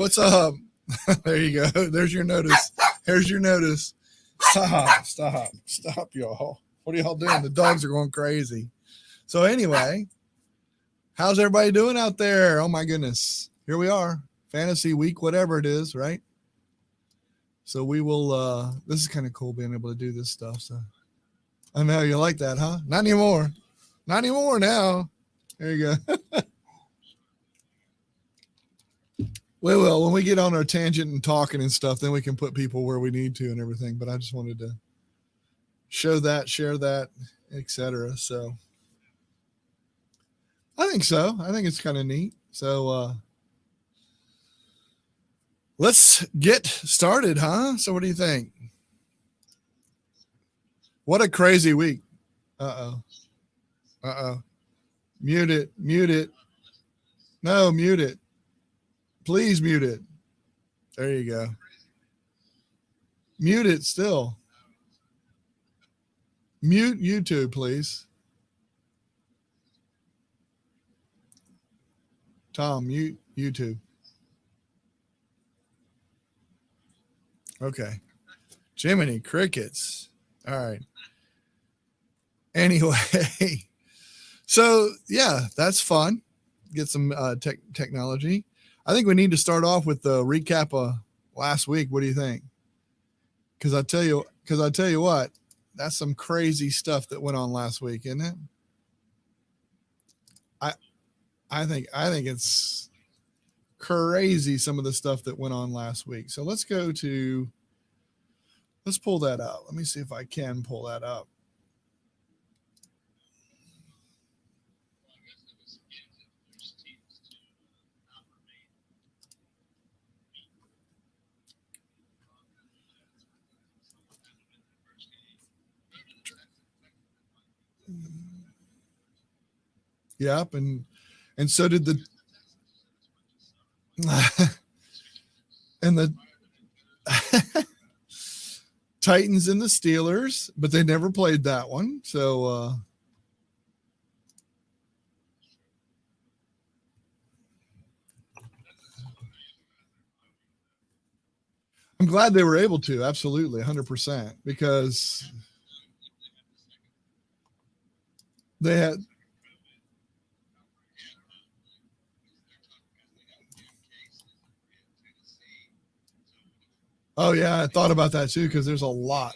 What's up? There you go. There's your notice. Here's your notice. Stop, y'all. What are y'all doing? The dogs are going crazy. So anyway, how's everybody doing out there? Oh my goodness. Here we are. Fantasy week, whatever it is, right? So we will, this is kind of cool being able to do this stuff. So I know you like that, huh? Not anymore. Not anymore now. There you go. We will. When we get on our tangent and talking and stuff, then we can put people where we need to and everything. But I just wanted to show that, share that, etc. So I think so. I think it's kind of neat. So let's get started, huh? So what do you think? What a crazy week. Uh-oh. Mute it. No, mute it. Please mute it. There you go. Mute it still. Mute YouTube, please. Tom, mute YouTube. Okay. Jiminy Crickets. All right. Anyway, so yeah, that's fun. Get some technology. I think we need to start off with the recap of last week. What do you think? Because I tell you what, that's some crazy stuff that went on last week, isn't it? I think it's crazy some of the stuff that went on last week. So let's pull that out. Let me see if I can pull that up. Yep, and so did the and the Titans and the Steelers, but they never played that one. So I'm glad they were able to. Absolutely, 100%, because they had. Oh, yeah, I thought about that too, because there's a lot.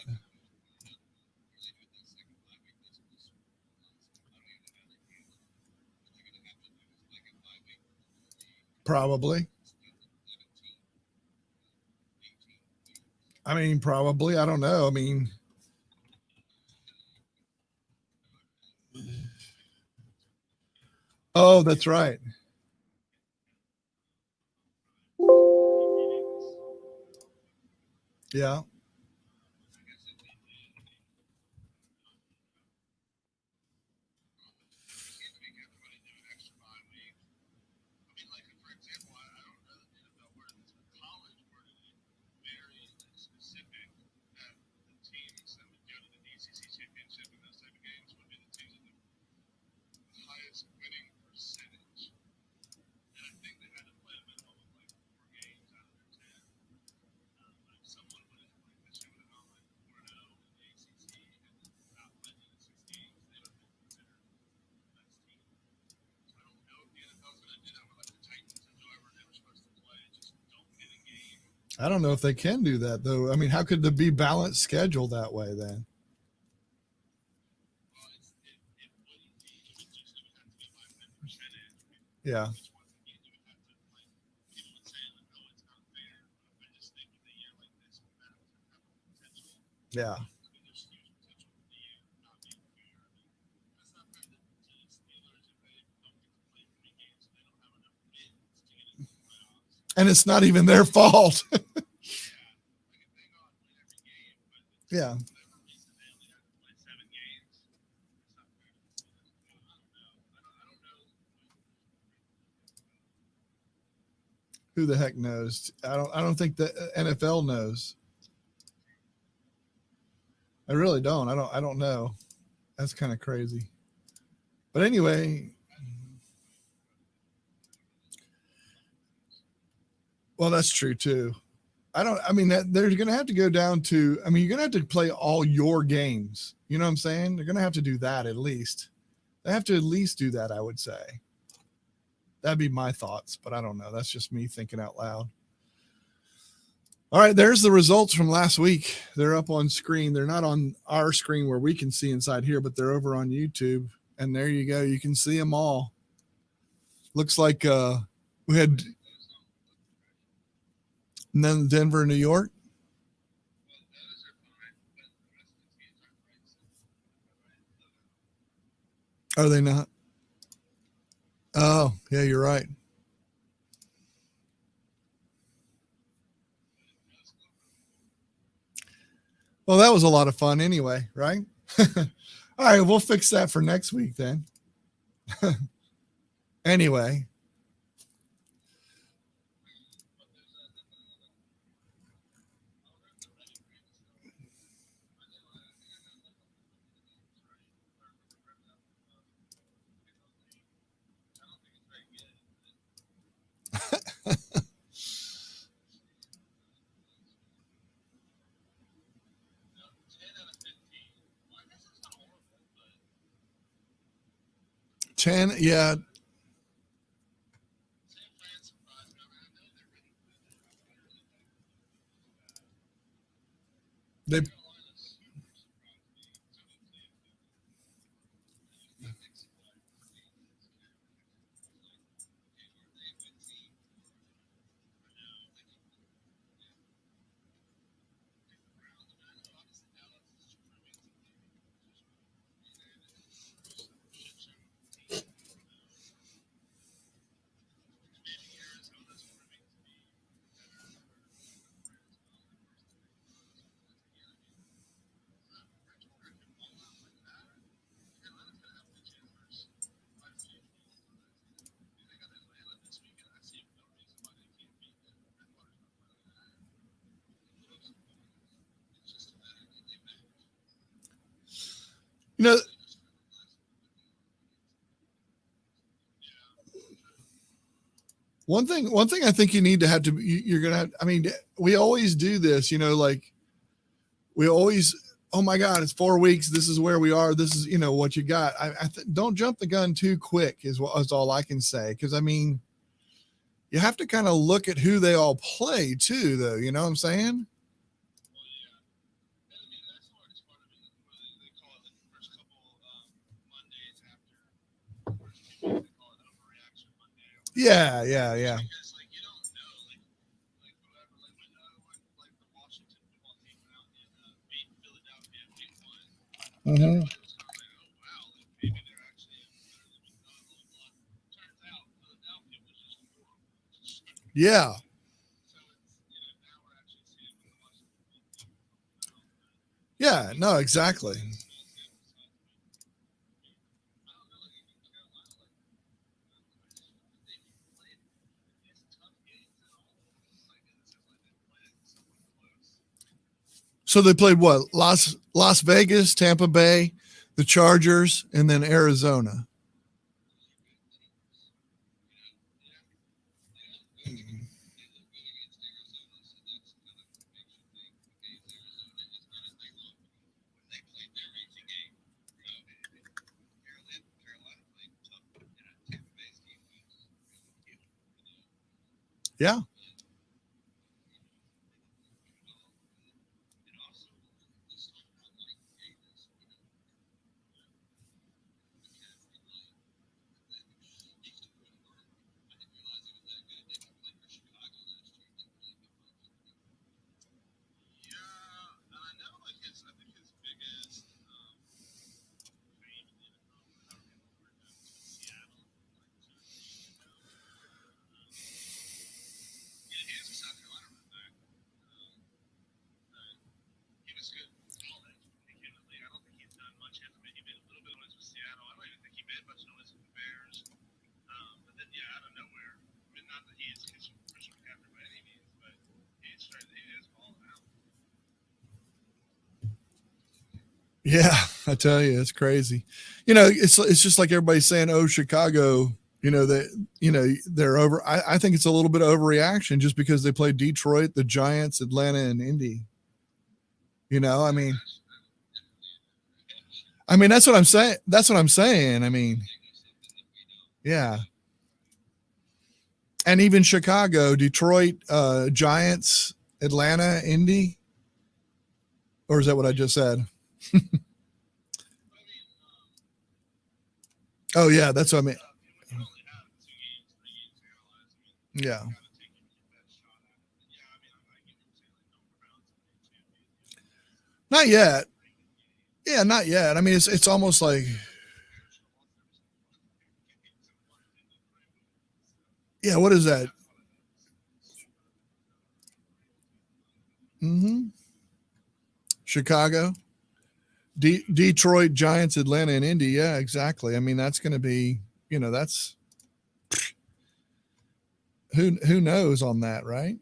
Probably. I mean, probably. I don't know. I mean, oh, that's right. Yeah. I don't know if they can do that, though. I mean, how could there be balanced schedule that way then? Yeah. Yeah. And it's not even their fault. Yeah. Who the heck knows? I don't think the NFL knows. I really don't. I don't know. That's kind of crazy. But anyway, Well, that's true too. I mean, they're going to have to go down to, I mean, you're going to have to play all your games. You know what I'm saying? They're going to have to do that at least. They have to at least do that, I would say. That'd be my thoughts, but I don't know. That's just me thinking out loud. All right, there's the results from last week. They're up on screen. They're not on our screen where we can see inside here, but they're over on YouTube. And there you go. You can see them all. Looks like we had Denver, New York. Are they not? Oh, yeah, you're right. Well, that was a lot of fun anyway, right? All right, we'll fix that for next week then. Anyway. Yeah. They you know one thing I think you need to have to you're gonna have, I mean, we always do this, like we always, oh my God, it's 4 weeks, this is where we are, this is what you got. Don't jump the gun too quick is all I can say, because I mean, you have to kind of look at who they all play too, though. You know what I'm saying? Yeah, yeah, yeah. Hmm. Yeah, yeah, no, exactly. So they played what? Las Vegas, Tampa Bay, the Chargers, and then Arizona. Yeah. Yeah, I tell you, it's crazy. It's just like everybody's saying, "Oh, Chicago, They're over. I think it's a little bit of overreaction just because they played Detroit, the Giants, Atlanta, and Indy. I mean, that's what I'm saying. That's what I'm saying. I mean, yeah. And even Chicago, Detroit, Giants, Atlanta, Indy. Or is that what I just said? Oh yeah, that's what I mean. Yeah. Not yet. Yeah, not yet. I mean, it's almost like, yeah, what is that? Hmm. Chicago, Detroit, Giants, Atlanta, and Indy. Yeah, exactly. I mean, that's going to be, that's who knows on that, right?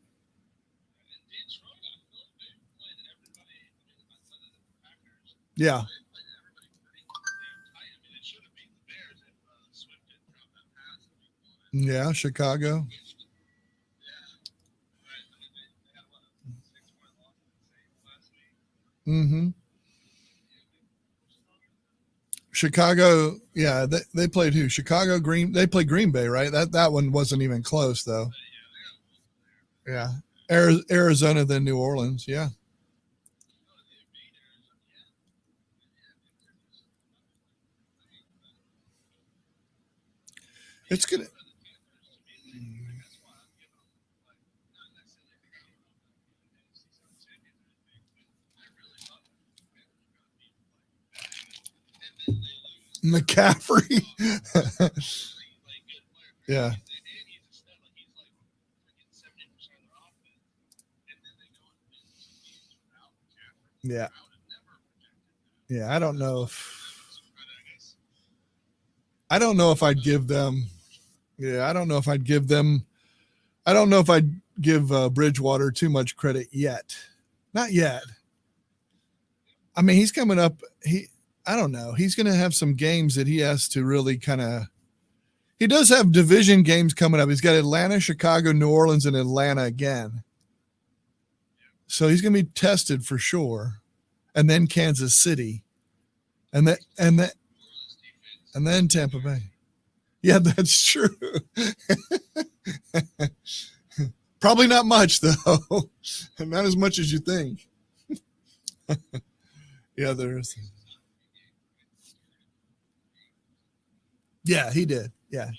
Yeah. Yeah, Chicago. Hmm. Chicago, yeah, they played who? Chicago, Green. They played Green Bay, right? That one wasn't even close, though. Yeah, Arizona, then New Orleans. Yeah, it's gonna. McCaffrey. Yeah, yeah, yeah. I don't know if I'd give them. Yeah, I don't know if I'd give them. I don't know if I'd give Bridgewater too much credit yet. Not yet. I mean, he's coming up. I don't know. He's going to have some games that he has to really kind of. He does have division games coming up. He's got Atlanta, Chicago, New Orleans, and Atlanta again. So he's going to be tested for sure. And then Kansas City, and then Tampa Bay. Yeah, that's true. Probably not much though. Not as much as you think. Yeah, there's. Yeah, he did. Yeah,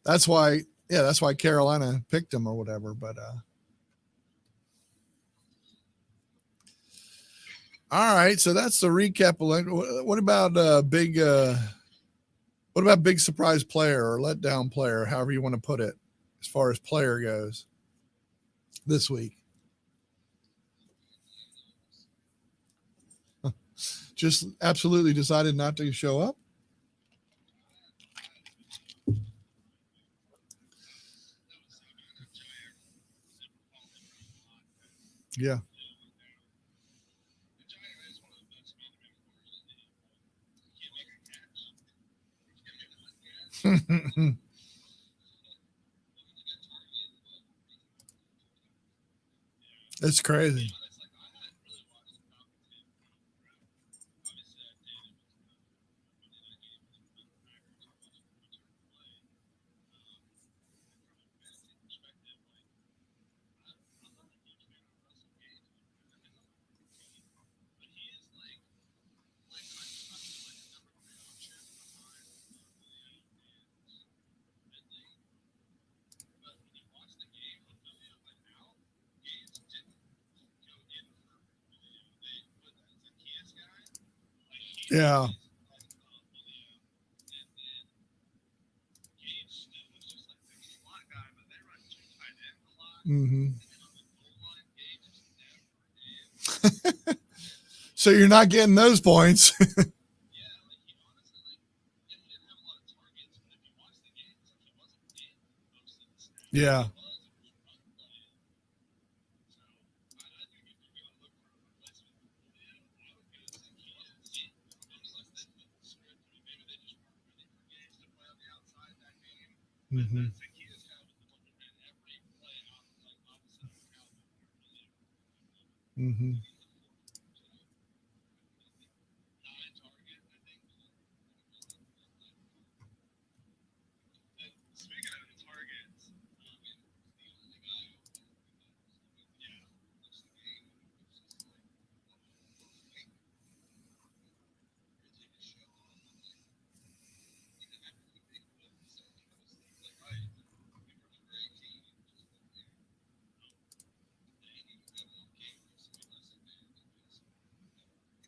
that's why. Yeah, that's why Carolina picked him or whatever. But all right, so that's the recap. What about big? What about big surprise player or letdown player, however you want to put it, as far as player goes this week? Just absolutely decided not to show up. Yeah. It's crazy. Yeah. Hmm. So you're not getting those points. Yeah. Mm-hmm. Mm-hmm.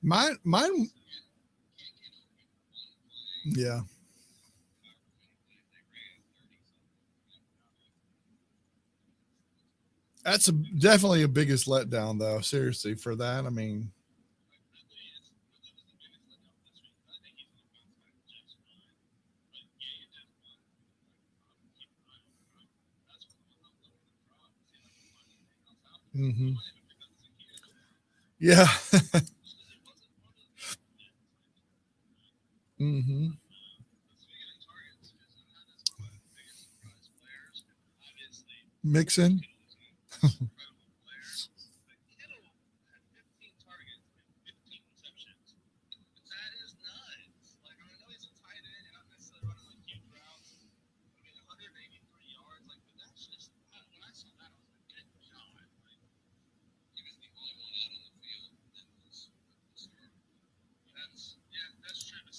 Mine, yeah. That's definitely a biggest letdown, though. Seriously, for that, I mean, hmm yeah. hmm Mixon.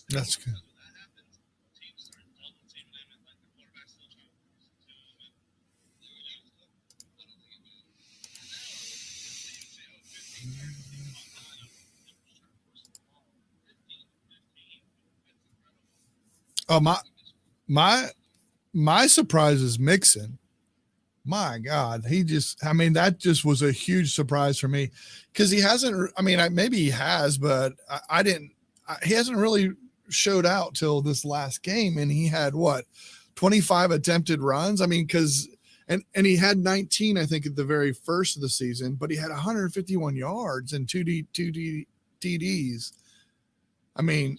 That's good. Oh my my surprise is Mixon. My God, he just, I mean, that just was a huge surprise for me because he hasn't, I mean, maybe he has, but I didn't, he hasn't really showed out till this last game. And he had what, 25 attempted runs? I mean, because, and he had 19, I think, at the very first of the season, but he had 151 yards and two TDs. I mean,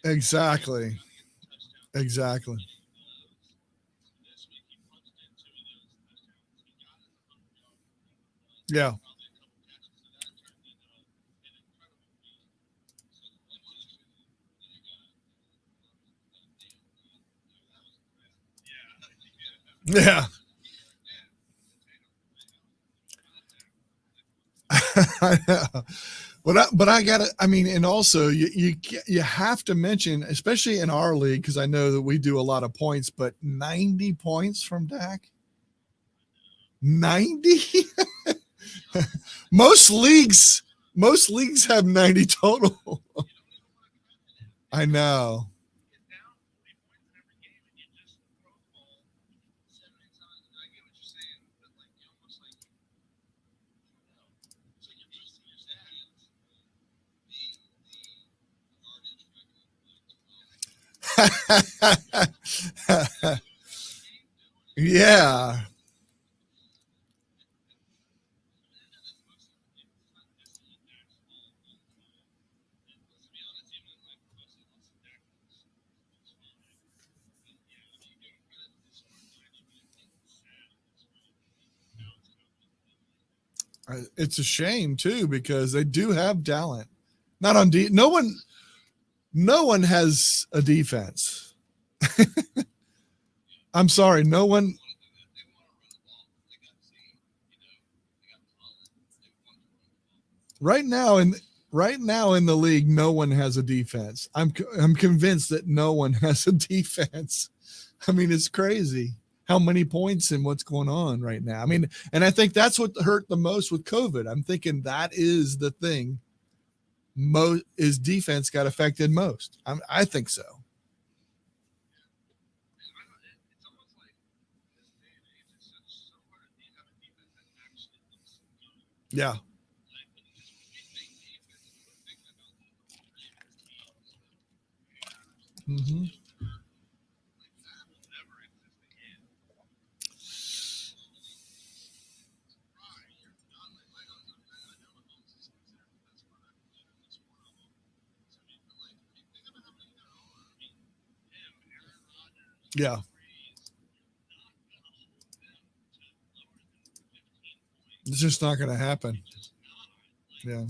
exactly. Exactly. Yeah. Yeah. I know. But I gotta. I mean, and also you have to mention, especially in our league, because I know that we do a lot of points. But 90 points from Dak, 90. most leagues, most leagues have 90 total. I know. Yeah. It's a shame too because they do have talent. Not on no one. No one has a defense. I'm sorry. No one right now in right now in the league. No one has a defense. I'm convinced that no one has a defense. I mean, it's crazy how many points and what's going on right now. I mean, and I think that's what hurt the most with COVID. I'm thinking that is the thing. Most is defense got affected most. I think so. Yeah. Mm-hmm. Yeah. It's just not going to happen. Yeah.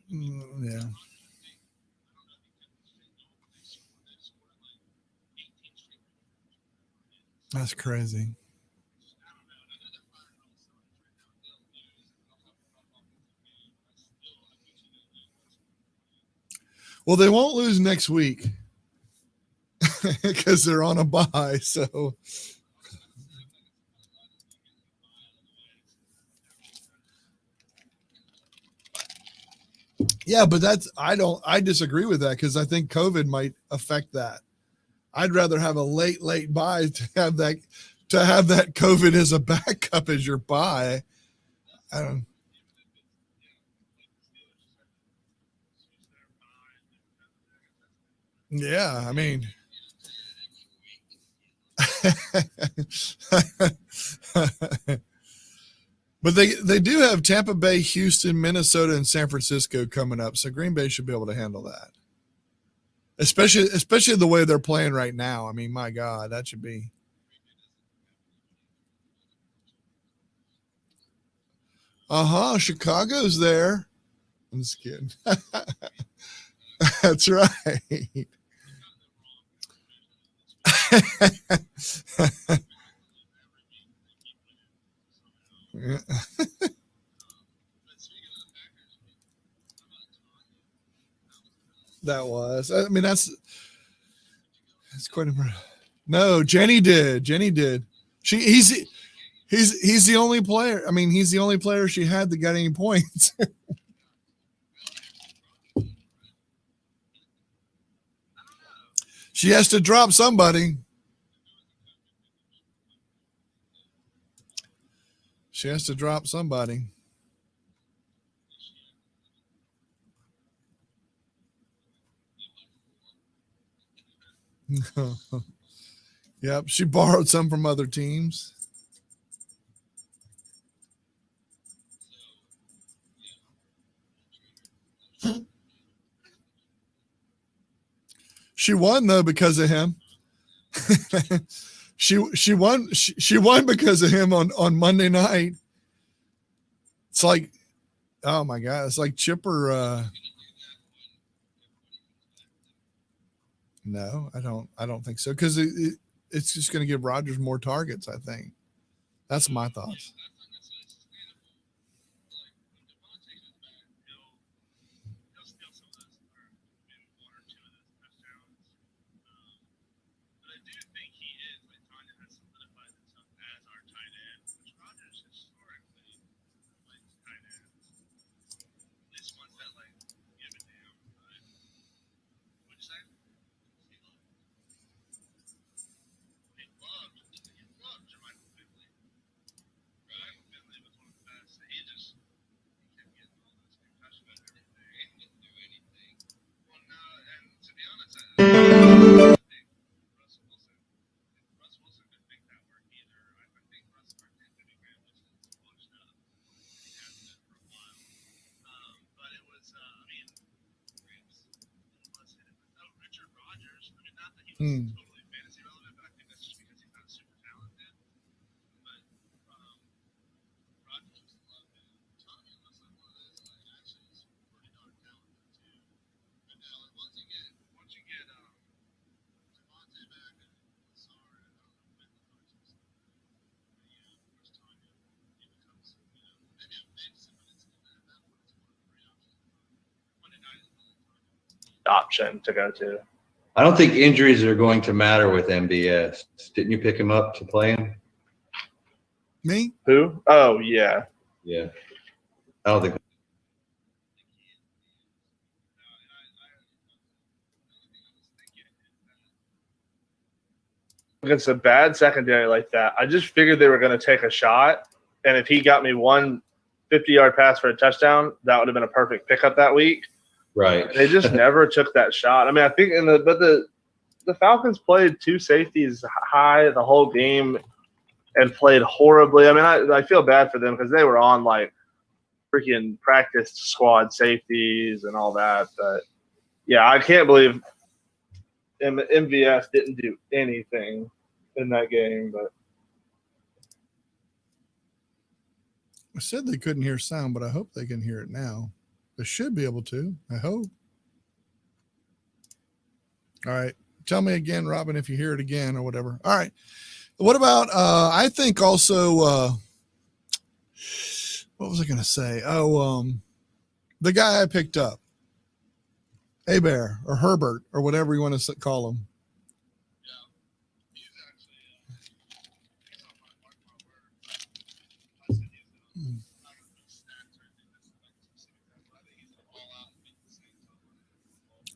Yeah. That's crazy. Well, they won't lose next week because they're on a bye. So, yeah, but I disagree with that because I think COVID might affect that. I'd rather have a late bye to have that COVID as a backup as your bye. I don't. Yeah, I mean, but they do have Tampa Bay, Houston, Minnesota, and San Francisco coming up, so Green Bay should be able to handle that. Especially the way they're playing right now. I mean, my God, that should be. Chicago's there. I'm just kidding. That's right. That was. I mean, that's quite impressive. No, Jenny did. He's the only player. I mean, he's the only player she had that got any points. She has to drop somebody. She has to drop somebody. Yep, she borrowed some from other teams. She won though because of him. she won because of him on Monday night. It's like, oh my God, it's like Chipper. No, I don't think so because it's just going to give Rodgers more targets. I think that's my thoughts. Hmm. Option to go to. I don't think injuries are going to matter with MBS. Didn't you pick him up to play him? Me? Who? Oh, yeah. Yeah. I don't think. Against a bad secondary like that, I just figured they were going to take a shot. And if he got me one 50-yard pass for a touchdown, that would have been a perfect pickup that week. Right. They just never took that shot. I mean, I think the Falcons played two safeties high the whole game and played horribly. I mean, I feel bad for them because they were on like freaking practice squad safeties and all that. But yeah, I can't believe MVS didn't do anything in that game. But I said they couldn't hear sound, but I hope they can hear it now. They should be able to. I hope. All right. Tell me again, Robin, if you hear it again or whatever. All right. What about, I think also, what was I going to say? Oh, the guy I picked up, Bear or Herbert or whatever you want to call him.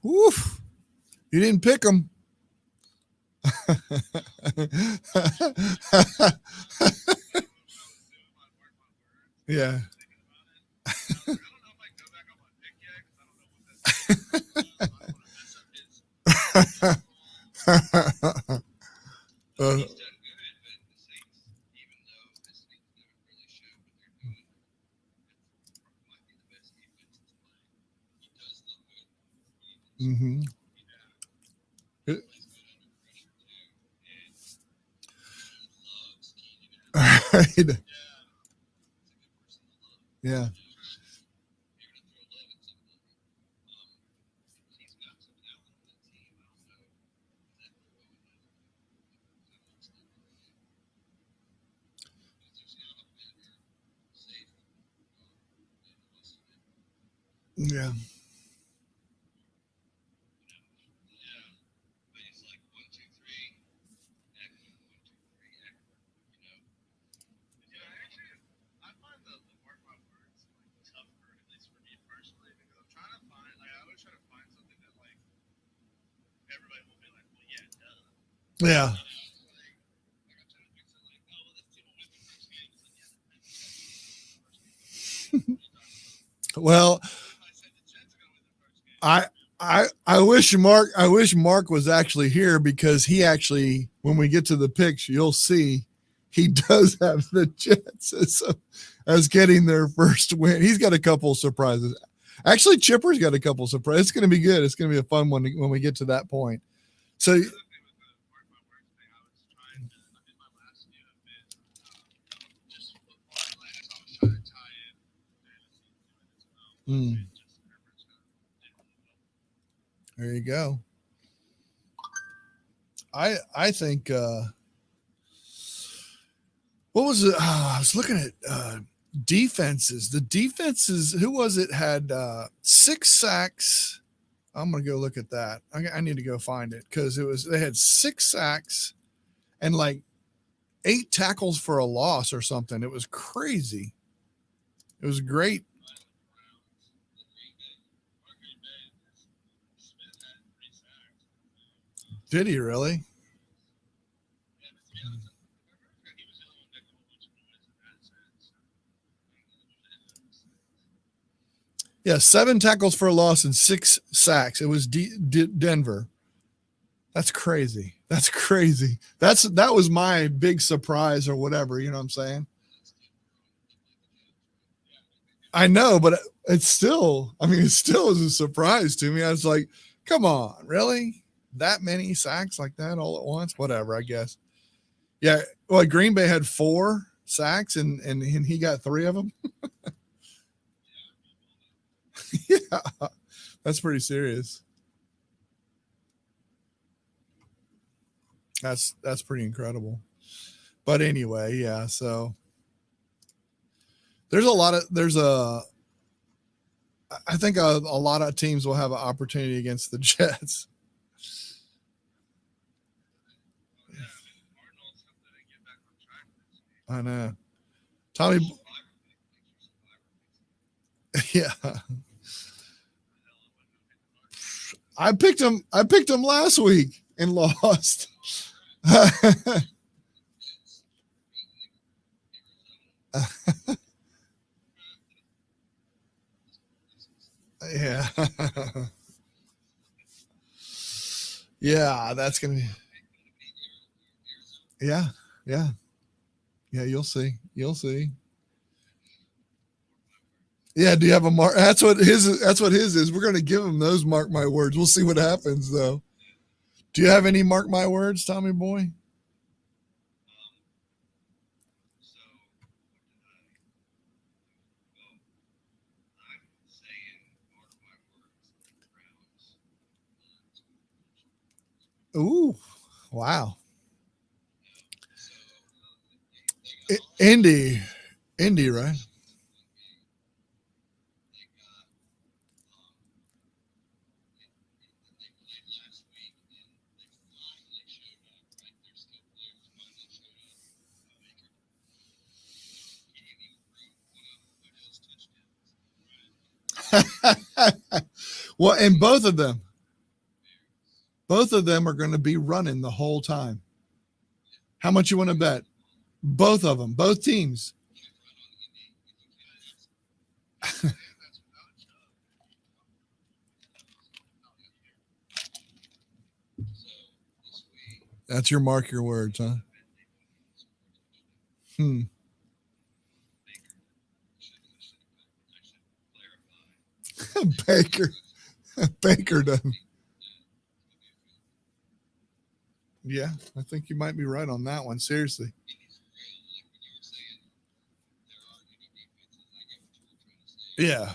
Oof. You didn't pick him. Yeah. Mm-hmm. Right. Yeah. Yeah. Yeah. Well, I wish Mark was actually here because he actually, when we get to the picks, you'll see he does have the Jets as getting their first win. He's got a couple of surprises. Actually, Chipper's got a couple of surprises. It's going to be good. It's going to be a fun one when we get to that point. So, there you go. I think what was it? I was looking at defenses. The defenses, who was it, had 6 sacks. I'm gonna go look at that. I need to go find it because they had 6 sacks and like 8 tackles for a loss or something. It was crazy. It was great. Did he really? Yeah, 7 tackles for a loss and 6 sacks. It was Denver. That's crazy. That's crazy. That was my big surprise or whatever. You know what I'm saying? I know, but it still is a surprise to me. I was like, come on, really? That many sacks like that all at once? Whatever, I guess. Yeah. Well, Green Bay had 4 sacks and he got 3 of them. Yeah, that's pretty serious. That's pretty incredible. But anyway, yeah, so I think a lot of teams will have an opportunity against the Jets. I know. Tommy. Yeah. I picked him last week and lost. Yeah. Yeah, that's gonna be. Yeah, yeah, yeah. You'll see. You'll see. Yeah. Do you have a mark? That's what his. That's what his is. We're gonna give him those. Mark my words. We'll see what happens though. Do you have any mark my words, Tommy boy? Ooh, wow. Indy, Indy, right? Well, and both of them are going to be running the whole time. How much you want to bet? Both of them, both teams. That's your mark your words, huh? Hmm. Baker. Baker done. Yeah, I think you might be right on that one. Seriously. Yeah.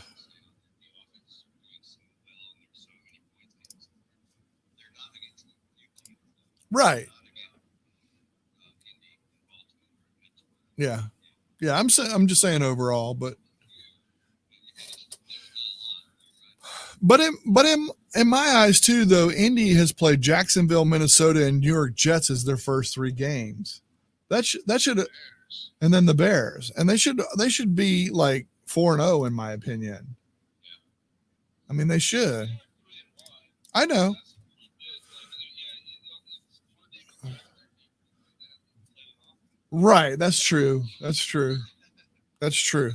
Right. Yeah. Yeah. I'm just saying overall, but in my eyes too, though, Indy has played Jacksonville, Minnesota, and New York Jets as their first three games. That should, and then the Bears, and they should be like 4-0 in my opinion. I mean, they should. I know. Right. That's true. That's true. That's true.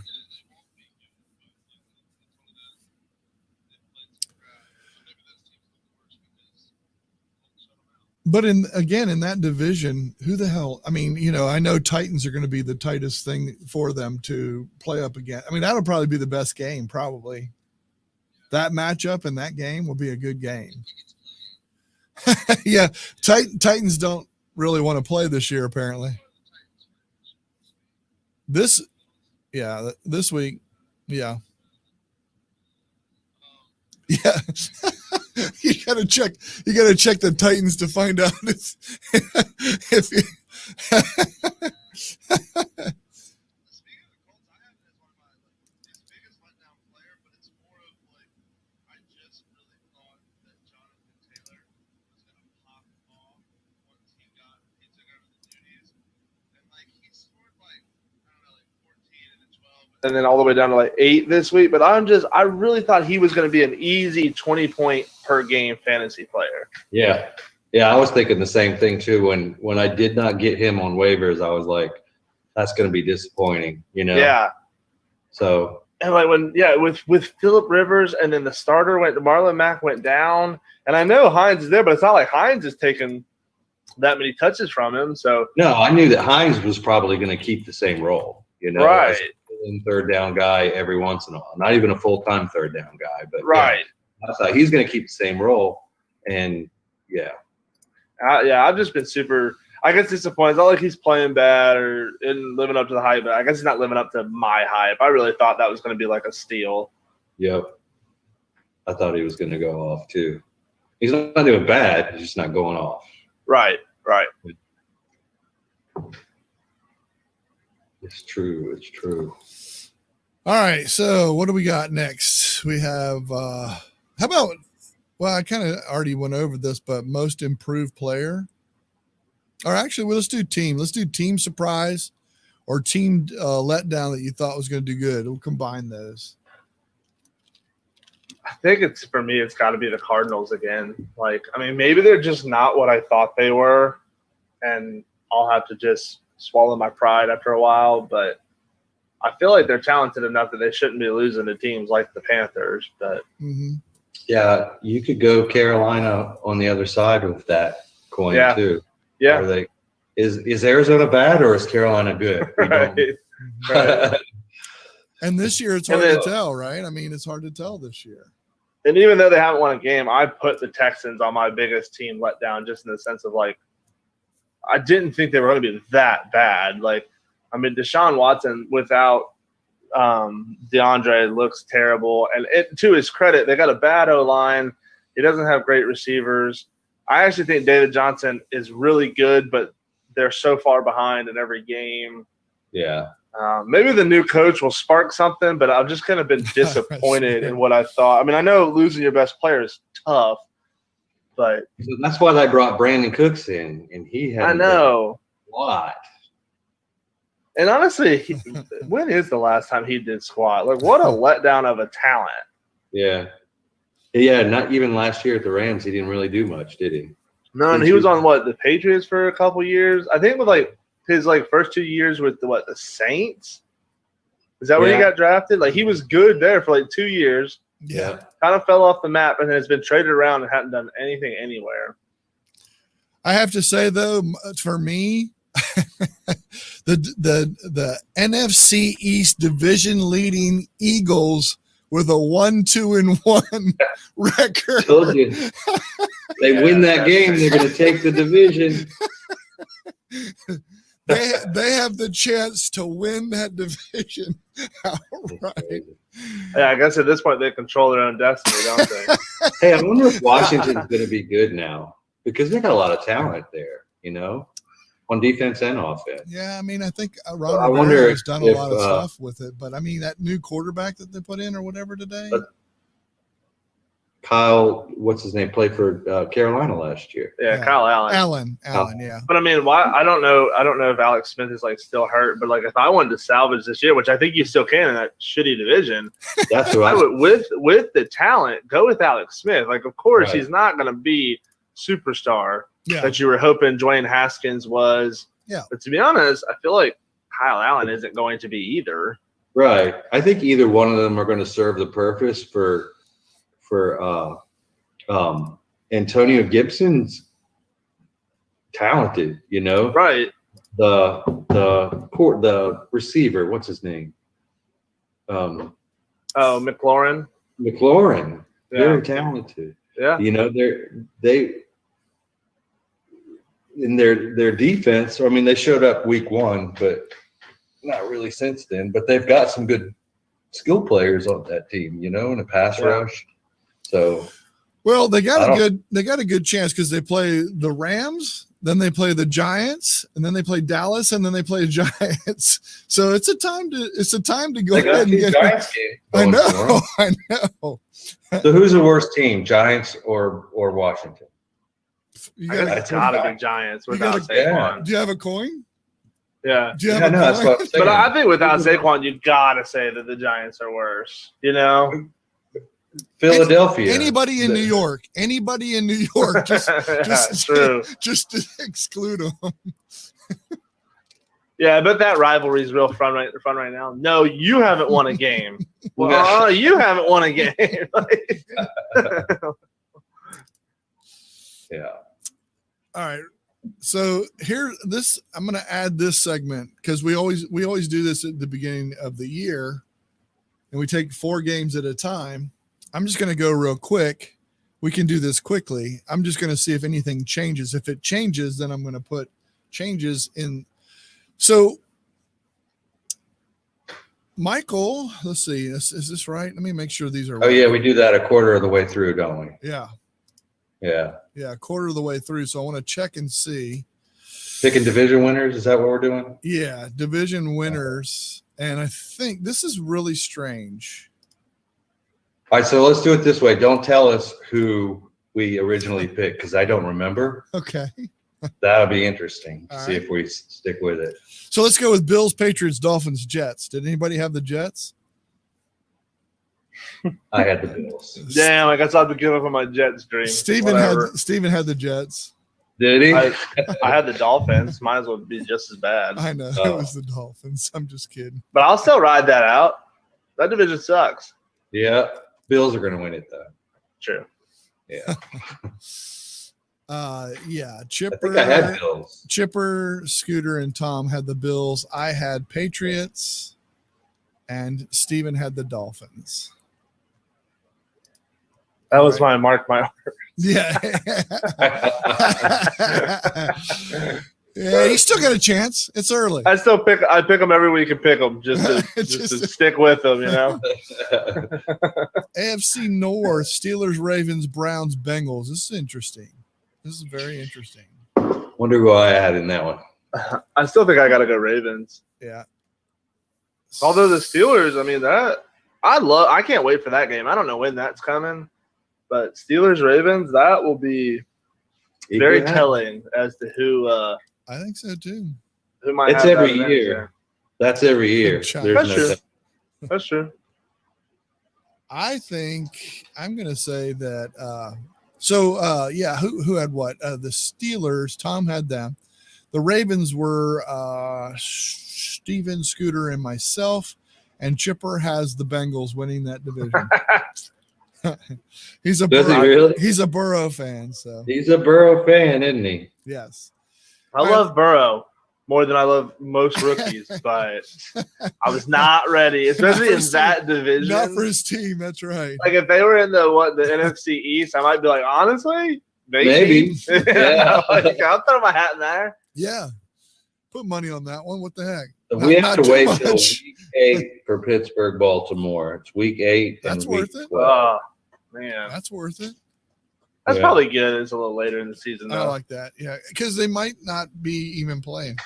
But in that division, who the hell? I mean, I know Titans are going to be the tightest thing for them to play up again. I mean, that'll probably be the best game, probably. That matchup and that game will be a good game. Yeah, Titans don't really want to play this year, apparently. This, yeah, this week, yeah, yeah. you gotta check. You gotta check the Titans to find out if you, and then all the way down to like 8 this week. But I really thought he was going to be an easy 20-point per game fantasy player. Yeah. Yeah, I was thinking the same thing too. When I did not get him on waivers, I was like, that's going to be disappointing, Yeah. So And like with Phillip Rivers, and then the starter Marlon Mack went down, and I know Hines is there, but it's not like Hines is taking that many touches from him. So no, I knew that Hines was probably going to keep the same role, right, as a third down guy every once in a while. Not even a full-time third down guy, but right. Yeah, I thought he's going to keep the same role, and yeah. I've just been super, I guess, disappointed. It's not like he's playing bad or isn't living up to the hype, but I guess he's not living up to my hype. I really thought that was going to be like a steal. Yep. I thought he was going to go off too. He's not doing bad. He's just not going off. Right. It's true. It's true. All right. So what do we got next? We have how about? Well, I kind of already went over this, but most improved player. Or actually, well, let's do team. Let's do team surprise or team letdown that you thought was going to do good. We'll combine those. I think for me, it's got to be the Cardinals again. Like, I mean, maybe they're just not what I thought they were, and I'll have to just swallow my pride after a while. But I feel like they're talented enough that they shouldn't be losing to teams like the Panthers. But yeah, you could go Carolina on the other side with that coin too. Yeah. Are they? Is Arizona bad or is Carolina good? Right. And this year it's hard to tell, right? I mean, it's hard to tell this year. And even though they haven't won a game, I put the Texans on my biggest team letdown, just in the sense of like, I didn't think they were going to be that bad. Like, I mean, Deshaun Watson without DeAndre looks terrible. And to his credit, they got a bad O-line. He doesn't have great receivers. I actually think David Johnson is really good, but they're so far behind in every game. Yeah. Maybe the new coach will spark something, but I've just kind of been disappointed in what I thought. I mean, I know losing your best player is tough, but so that's why they brought Brandon Cooks in, and he had I know a lot. And honestly, when is the last time he did squat? Like, what a letdown of a talent. Yeah. Yeah, not even last year at the Rams, he didn't really do much, did he? No, and he was on the Patriots for a couple years. I think with his first 2 years with the Saints. Is that where he got drafted? Like, he was good there for 2 years. Yeah. Kind of fell off the map and has been traded around and hadn't done anything anywhere. I have to say though, for me, the NFC East division leading Eagles with a 1-2-1 record. Told you. They win that game, they're going to take the division. They have the chance to win that division outright. Yeah, I guess at this point they control their own destiny, don't they? Hey, I wonder if Washington's going to be good now because they got a lot of talent there, on defense and offense. Yeah, I mean, I think Ron Rivera has done a lot of stuff with it, but I mean, that new quarterback that they put in or whatever today. Kyle, what's his name, played for Carolina last year. Yeah, Kyle Allen. Allen, yeah. But I mean, why? I don't know if Alex Smith is still hurt, but if I wanted to salvage this year, which I think you still can in that shitty division, that's what I would with the talent go with Alex Smith. Of course, he's not going to be superstar that you were hoping Dwayne Haskins was. Yeah. But to be honest, I feel like Kyle Allen isn't going to be either. Right. I think either one of them are going to serve the purpose for Antonio Gibson's talented, Right. The receiver, what's his name? McLaurin. McLaurin. Very talented. Yeah. They in their defense, I mean, they showed up week 1, but not really since then. But they've got some good skill players on that team, in a pass rush. So, well, they got a good chance because they play the Rams, then they play the Giants, and then they play Dallas, and then they play the Giants. So it's a time to go ahead and get. Giants game I know. So who's the worst team, Giants or Washington? It's gotta be Giants without Saquon. Do you have a coin? Yeah. Do you have a coin? That's what I'm saying. But I think without Saquon, you gotta say that the Giants are worse. Philadelphia. Anybody in New York, just true. Just to exclude them. Yeah, but that rivalry is real fun right now. No, you haven't won a game. Well, you haven't won a game. Yeah. All right. So I'm going to add this segment because we always do this at the beginning of the year, and we take 4 games at a time. I'm just going to go real quick. We can do this quickly. I'm just going to see if anything changes. If it changes, then I'm going to put changes in. So, Michael, let's see. Is this right? Let me make sure these are right. Oh, yeah, we do that a quarter of the way through, don't we? Yeah. Yeah. Yeah, a quarter of the way through. So I want to check and see. Picking division winners, is that what we're doing? Yeah, division winners. And I think this is really strange. All right, so let's do it this way. Don't tell us who we originally picked because I don't remember. Okay. That'll be interesting. All See if we stick with it. So let's go with Bills, Patriots, Dolphins, Jets. Did anybody have the Jets? I had the Bills. Damn, I guess I'll have to give up on my Jets dream. Steven had the Jets. Did he? I had the Dolphins. Might as well be just as bad. I know it was the Dolphins. I'm just kidding. But I'll still ride that out. That division sucks. Yeah. Bills are going to win it, though. True. Yeah. Yeah. I Chipper, think I had Bills. Chipper, Scooter, and Tom had the Bills. I had Patriots, and Steven had the Dolphins. That was my mark. My Yeah. Yeah, he's still got a chance. It's early. I pick them every week and pick them just to stick with them. You know. AFC North: Steelers, Ravens, Browns, Bengals. This is interesting. This is very interesting. Wonder who I had in that one. I still think I got to go Ravens. Yeah. Although the Steelers, I mean I can't wait for that game. I don't know when that's coming, but Steelers Ravens, that will be very telling as to who. I think so too. Who might it's have every that year. advantage. That's every year. That's There's true. That's true. I think I'm going to say that. Yeah, who had what? The Steelers. Tom had them. The Ravens were Steven, Scooter, and myself. And Chipper has the Bengals winning that division. He's a Does he Burrow, really? he's a Burrow fan. So He's a Burrow fan, isn't he? yes. I love Burrow more than I love most rookies, but I was not ready, especially in that division. Not for his team. That's right. Like if they were in the NFC East, I might be like, honestly, Maybe. Yeah. Like, I'll throw my hat in there. Yeah. Put money on that one. What the heck? We have Not to too wait much. till week 8 for Pittsburgh, Baltimore. It's week 8 and That's week worth it. 12. Oh man, That's worth it. that's Yeah. probably good. It's a little later in the season, I though. like that. Yeah, because they might not be even playing.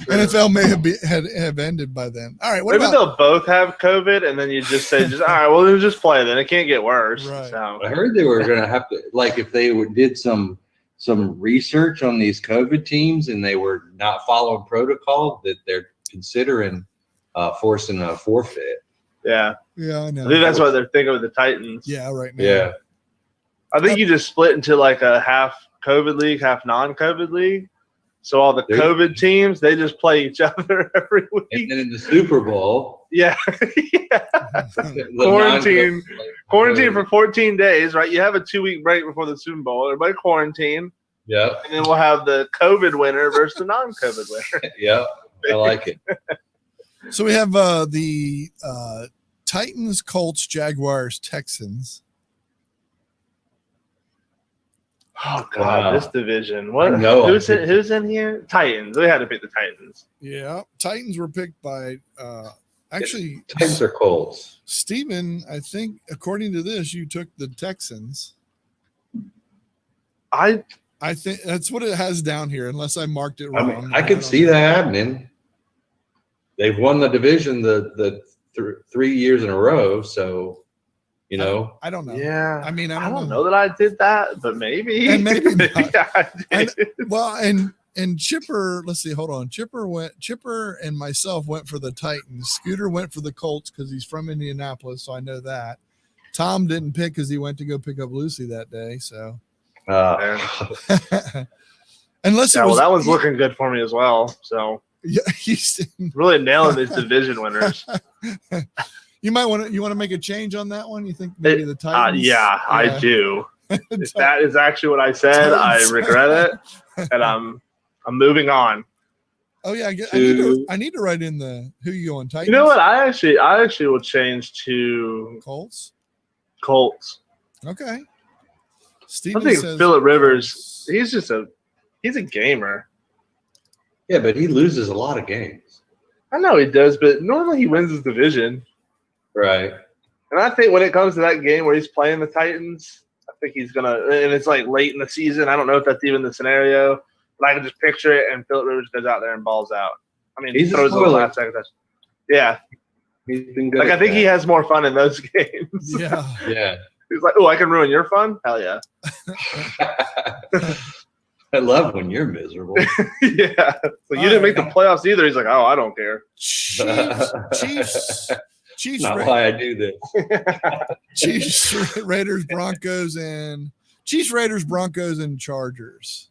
NFL may have ended by then. All right, what Maybe about? they'll both have COVID, and then you just say, all right, well, then just play. Then it can't get worse. Right. So. I heard they were going to have to, like, if they did some research on these COVID teams and they were not following protocol, that they're considering forcing a forfeit. Yeah, Yeah, I know. I think that's what they're thinking with the Titans. Yeah, right now. Yeah. I think you just split into like a half COVID league, half non-COVID league. So all the There- COVID teams, they just play each other every And week. then in the Super Bowl, Yeah. Yeah. the Quarantine. non-COVID- Quarantine for 14 days, right? You have a 2-week break before the Super Bowl. Everybody quarantine. Yeah. And then we'll have the COVID winner versus the non-COVID winner. Yeah. I like it. So we have the Titans, Colts, Jaguars, Texans. Oh God, Wow. this division. What? No, Who's in here? Titans. We had to pick the Titans. Yeah, Titans were picked by actually Titans or Colts? Steven, I think according to this, you took the Texans. I I think that's what it has down here, unless I marked it I wrong. mean, I could see that happening. They've won the division the 3 years in a row, so you know. I don't know. yeah. I mean, I don't know that I did that, but maybe. And maybe not. I did. Well, and Chipper, let's see, hold on. Chipper and myself went for the Titans. Scooter went for the Colts because he's from Indianapolis, so I know that. Tom didn't pick because he went to go pick up Lucy that day. So unless Yeah, it well, was that one's looking good for me as well. So yeah, he's really nailing these division winners. you want to make a change on that one? You think maybe the Titans? Yeah, I do. If that is actually what I said, I regret it, and I'm moving on. Oh yeah, I need to write in the who you go on Titans. You know what? I actually will change to Colts. Colts. Okay. I Steven think says Phillip Rivers. He's a gamer. yeah, but he loses a lot of games. I know he does, but normally he wins his division. Right. And I think when it comes to that game where he's playing the Titans, I think he's gonna. And it's like late in the season. I don't know if that's even the scenario, but I can just picture it. And Phillip Rivers goes out there and balls out. I mean, He's he a throws a spoiler. last second touch. Yeah, He's been good. like at I think that. he has more fun in those games. Yeah. Yeah. He's like, oh, I can ruin your fun. Hell yeah. I love when you're miserable. Yeah. So you didn't make the playoffs either. He's like, oh, I don't care. Chiefs, Not why I do this. Chiefs, Raiders, Broncos, and Chiefs, Raiders, Broncos, and Chargers.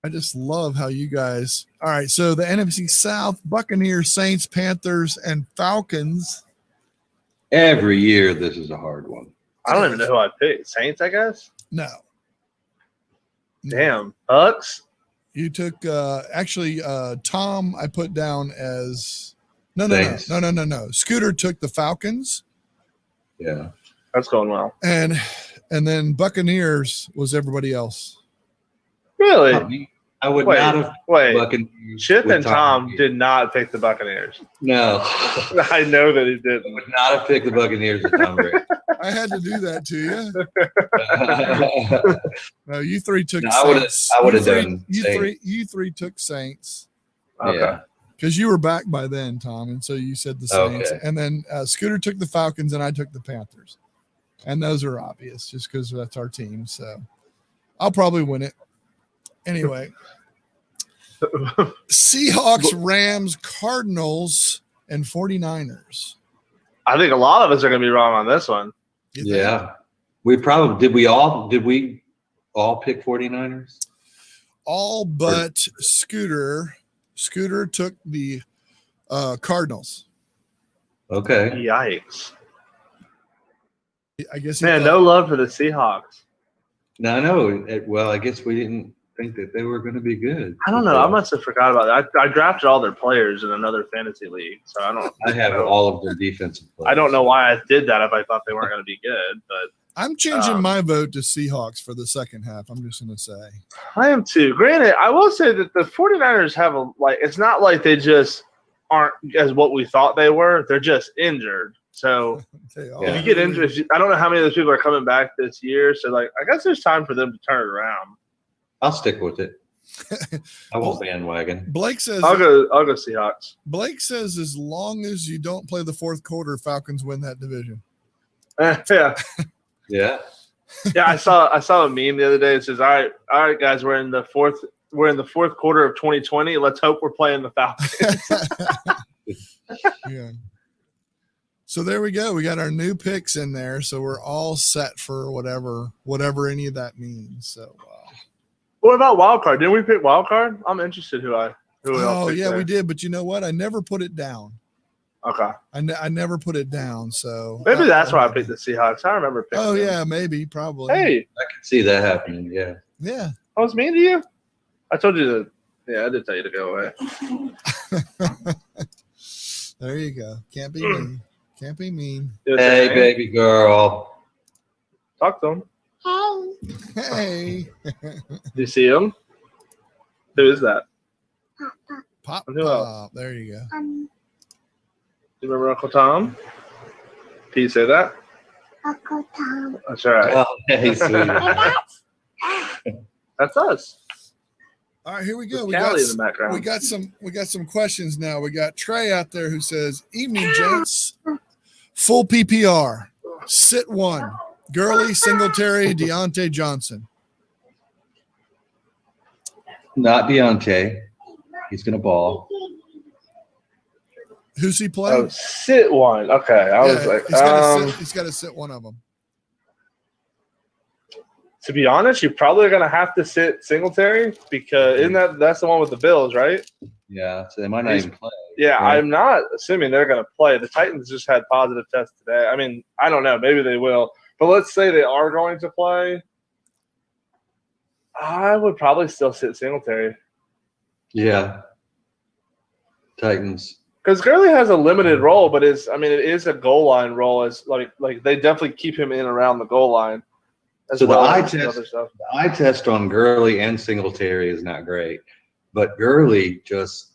I just love how you guys. All right, so the NFC South: Buccaneers, Saints, Panthers, and Falcons. Every year, this is a hard one. I don't even know who I picked. Saints, I guess. No. Damn, Bucks. You took Tom. I put down as no. Scooter took the Falcons. Yeah, That's going well. And then Buccaneers was everybody else. Really? I would Wait, not have. wait. Buccaneers Chip with and Tom did not pick the Buccaneers. No, I know that he I didn't. would not have picked the Buccaneers with Tom Brady. I had to do that to you. No, you three took No, Saints. I would have done You three took Saints Okay. Yeah. because you were back by then, Tom, and so you said the Saints. Okay. And then Scooter took the Falcons, and I took the Panthers. And those are obvious, just because that's our team. So I'll probably win it anyway. Seahawks, Rams, Cardinals, and 49ers. I think a lot of us are going to be wrong on this one. You think? Yeah. We probably did we all pick 49ers? All but Scooter. Scooter took the Cardinals. Okay. Yikes. I guess he Man, thought- no love for the Seahawks. No. Well, I guess we didn't think that they were going to be good. I don't know. I must have forgot about that. I drafted all their players in another fantasy league, so I don't. I have all of their defensive players. I don't know why I did that if I thought they weren't going to be good, but I'm changing my vote to Seahawks for the second half. I'm just going to say. I am too. Granted, I will say that the 49ers have it's not like they just aren't as what we thought they were. They're just injured. So if you get injured, I don't know how many of those people are coming back this year. So I guess there's time for them to turn it around. I'll stick with it. I won't bandwagon. Blake says I'll go Seahawks. Blake says as long as you don't play the fourth quarter, Falcons win that division. Yeah. Yeah. Yeah, I saw a meme the other day. It says, all right, guys, we're in the fourth quarter of 2020. Let's hope we're playing the Falcons. Yeah. So there we go. We got our new picks in there, so we're all set for whatever any of that means. So. What about wild card? Didn't we pick wild card? I'm interested who else picked yeah, there. we did. But you know what? I never put it down. Okay. I never put it down. So maybe that's why I picked the Seahawks. I remember picking them. yeah, maybe, probably. Hey, I can see that happening. Yeah. Yeah. I was mean to you? I told you to. Yeah, I did tell you to go away. There you go. Can't be mean. Can't be mean. Hey, baby girl. Talk to him. Hey. Do you see him? Who is that? Pop. Who else? There you go. Do you remember Uncle Tom? Can you say that? Uncle Tom. That's all right. Oh, hey, sweetie. That's us. All right, here we go. With Callie in the background. We got some questions now. We got Trey out there who says, "Evening, gents. Full PPR. Sit one. Gurley, Singletary, Deontay Johnson." Not Deontay. He's going to ball. Who's he playing? Oh, sit one. Okay. I was like, he's got to sit one of them. to be honest, you're probably going to have to sit Singletary because that's the one with the Bills, right? Yeah, so they might not even play. Yeah, right? I'm not assuming they're going to play. The Titans just had positive tests today. I mean, I don't know. Maybe they will. But let's say they are going to play. I would probably still sit Singletary. Yeah. Titans. Because Gurley has a limited role, but it is a goal line role. As like they definitely keep him in around the goal line. So the eye test on Gurley and Singletary is not great, but Gurley just,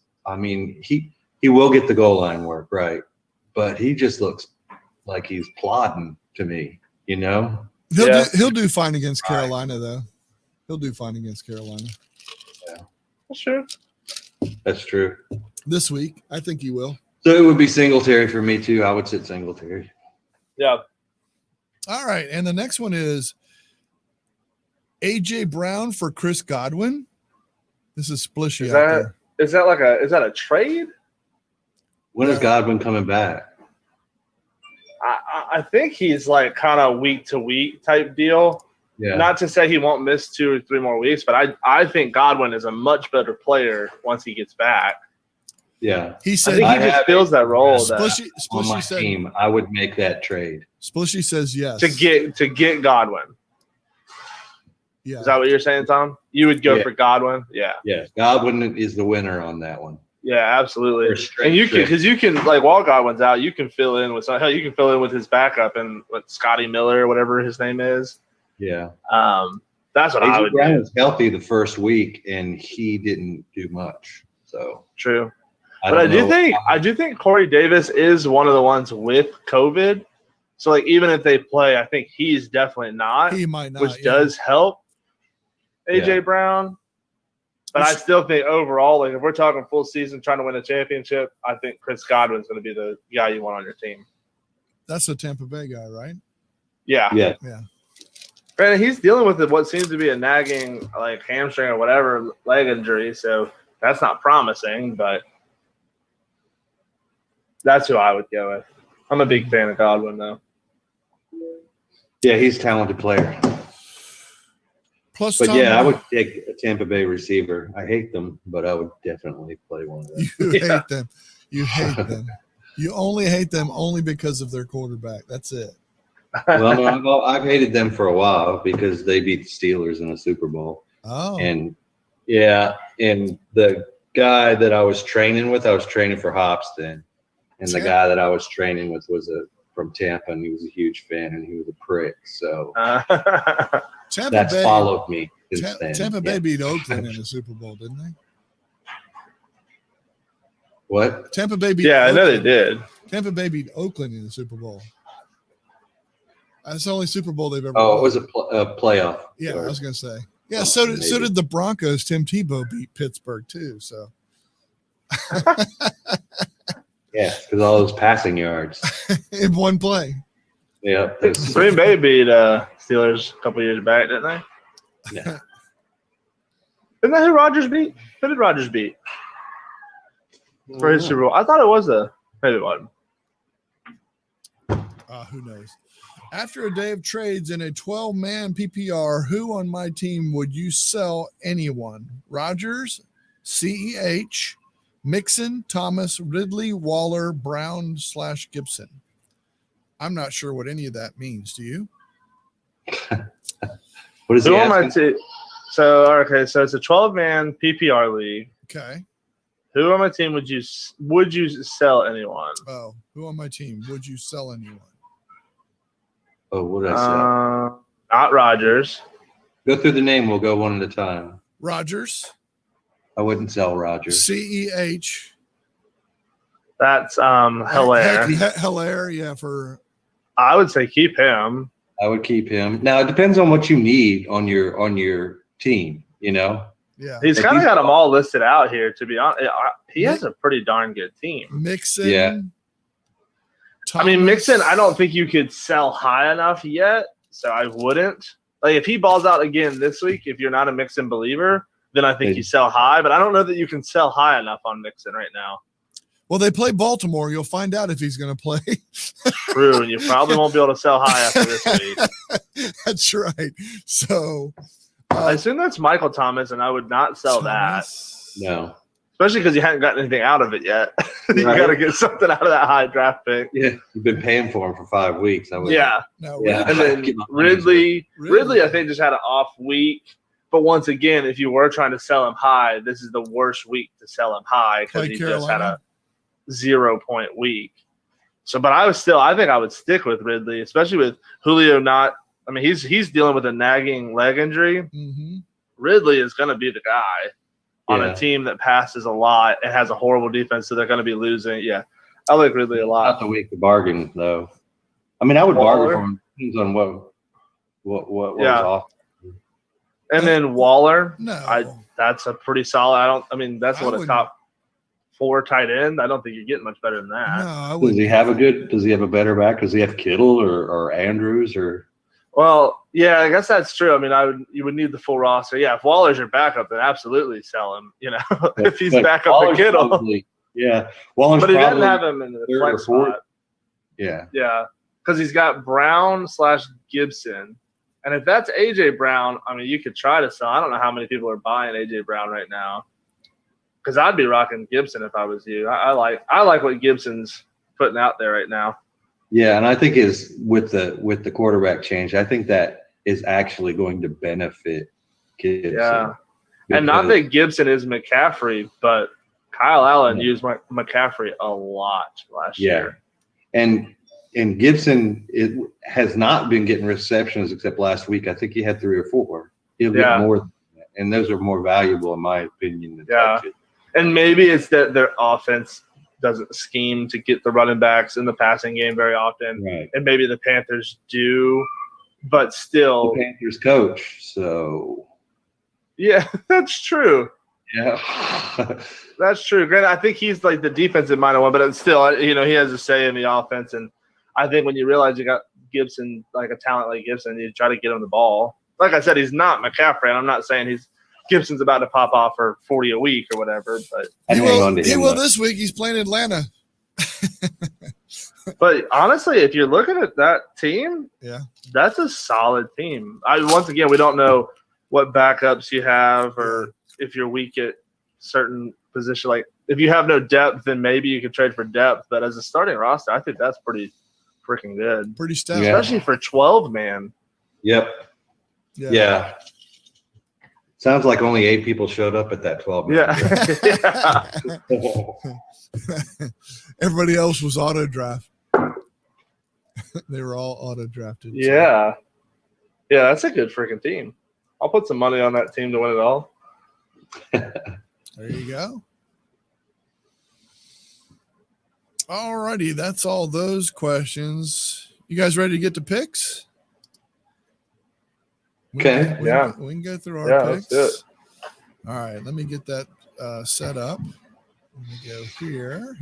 he will get the goal line work, right? But he just looks like he's plodding to me, you know? He'll do fine against Carolina, though. He'll do fine against Carolina. Yeah. That's true. That's true. This week, I think he will. So it would be Singletary for me, too. I would sit Singletary. Yeah. All right, and the next one is A.J. Brown for Chris Godwin. This is splishy out there. Is that a trade? When is Godwin coming back? I think he's like kind of week to week type deal. not to say he won't miss 2 or 3 more weeks, but I think Godwin is a much better player once he gets back. Yeah. He I said think he just fills that role Splishy on my said, team, I would make that trade. Splishy says yes. to get Godwin. Yeah. Is that what you're saying, Tom? You would go for Godwin? Yeah. Yeah. Godwin is the winner on that one. Yeah, absolutely. And you can like while Godwin's out, you can fill in with you can fill in with his backup and with Scotty Miller, whatever his name is. Yeah. That's what I would Brown do. was healthy the first week and he didn't do much. So true. But I do think Corey Davis is one of the ones with COVID. So like even if they play, I think he's definitely not. He might not, which does help AJ Brown. But I still think overall, like if we're talking full season trying to win a championship, I think Chris Godwin's going to be the guy you want on your team. That's a Tampa Bay guy, right? Yeah. Yeah. Granted, he's dealing with what seems to be a nagging like hamstring or whatever leg injury, so that's not promising, but that's who I would go with. I'm a big fan of Godwin, though. Yeah, he's a talented player. Plus, but Tom, I would take a Tampa Bay receiver. I hate them, but I would definitely play one of them. You hate them. You hate them. You only hate them only because of their quarterback. That's it. Well, no, I've hated them for a while because they beat the Steelers in the Super Bowl. Oh. And the guy that I was training with, I was training for Hops then. And the guy that I was training with was from Tampa, and he was a huge fan, and he was a prick. So that's Bay, followed me since then. Tampa Bay beat Oakland in the Super Bowl, didn't they? What? Tampa Bay beat Oakland. I know they did. Tampa Bay beat Oakland in the Super Bowl. That's the only Super Bowl they've ever won. It was a playoff. Yeah, I was going to say. Yeah, so did the Broncos. Tim Tebow beat Pittsburgh, too. So. Yeah, because all those passing yards. In one play. Yeah. Green Bay beat Steelers a couple years back, didn't they? Yeah. Isn't that who Rodgers beat? Who did Rodgers beat? For his Super Bowl. I thought it was maybe it wasn't. Who knows? After a day of trades in a 12-man PPR, who on my team would you sell anyone? Rodgers, CEH, Mixon, Thomas, Ridley, Waller, Brown / Gibson. I'm not sure what any of that means. Do you? What is who on my team? So it's a 12-man PPR league. Okay. Who on my team would you sell anyone? Oh, who on my team would you sell anyone? Oh, what did I say? Not Rodgers. Go through the name. We'll go one at a time. Rodgers. I wouldn't sell Rodgers. CEH. That's Hilaire. Hilaire, yeah. I would say keep him. I would keep him. Now it depends on what you need on your team. You know. Yeah. He's kind of got them all listed out here. To be honest, he has a pretty darn good team. Mixon. Yeah. Thomas. I mean, Mixon, I don't think you could sell high enough yet, so I wouldn't. Like, if he balls out again this week, if you're not a Mixon believer, then I think you sell high. But I don't know that you can sell high enough on Mixon right now. Well, they play Baltimore. You'll find out if he's going to play. True, and you probably won't be able to sell high after this week. That's right. So I assume that's Michael Thomas, and I would not sell that. No. Especially because you haven't gotten anything out of it yet. You got to get something out of that high draft pick. Yeah, you've been paying for him for 5 weeks. Yeah. No, yeah. And then Ridley, I think, just had an off week. But once again, if you were trying to sell him high, this is the worst week to sell him high because he just had a 0-point week. So, but I think I would stick with Ridley, especially with Julio not. I mean, he's dealing with a nagging leg injury. Mm-hmm. Ridley is going to be the guy on a team that passes a lot and has a horrible defense, so they're going to be losing. Yeah, I like Ridley a lot. Not the week to bargain, though. I mean, I would bargain for him. Depends on what was off. And then Waller, no, that's a pretty solid. That's what a top 4 tight end. I don't think you're getting much better than that. No, does he have a better back? Does he have Kittle or Andrews or? Well, yeah, I guess that's true. I mean, you would need the full roster. Yeah, if Waller's your backup, then absolutely sell him. You know, if he's back up to Kittle. Waller's but he doesn't have him in the flex spot. Yeah, because he's got Brown / Gibson, And if that's A.J. Brown, I mean, you could try to sell. I don't know how many people are buying A.J. Brown right now. Because I'd be rocking Gibson if I was you. I like what Gibson's putting out there right now. Yeah, and I think is with the quarterback change, I think that is actually going to benefit Gibson. Yeah. And not that Gibson is McCaffrey, but Kyle Allen used McCaffrey a lot last year. And Gibson has not been getting receptions except last week. I think he had 3 or 4. He'll get more than that. And those are more valuable, in my opinion, than touches. And maybe it's that their offense doesn't scheme to get the running backs in the passing game very often. Right. And maybe the Panthers do, but still. The Panthers coach, so. Yeah, that's true. Yeah. That's true. Granted, I think he's like the defensive minded one, but it's still, he has a say in the offense. And I think when you realize you got Gibson, like a talent like Gibson, you try to get him the ball. Like I said, he's not McCaffrey, and I'm not saying Gibson's about to pop off for 40 a week or whatever. But he will this week. He's playing Atlanta. But honestly, if you're looking at that team, that's a solid team. Once again, we don't know what backups you have or if you're weak at certain position. Like if you have no depth, then maybe you can trade for depth. But as a starting roster, I think that's pretty freaking good. Pretty stout. Especially for 12 man. Yep. Yeah. Sounds like only 8 people showed up at that 12 man. Yeah. Everybody else was auto draft. They were all auto drafted. So. Yeah. Yeah, that's a good freaking team. I'll put some money on that team to win it all. There you go. All righty. That's all those questions. You guys ready to get to picks? Okay. We can go through our picks. Let's do it. All right. Let me get that set up. Let me go here.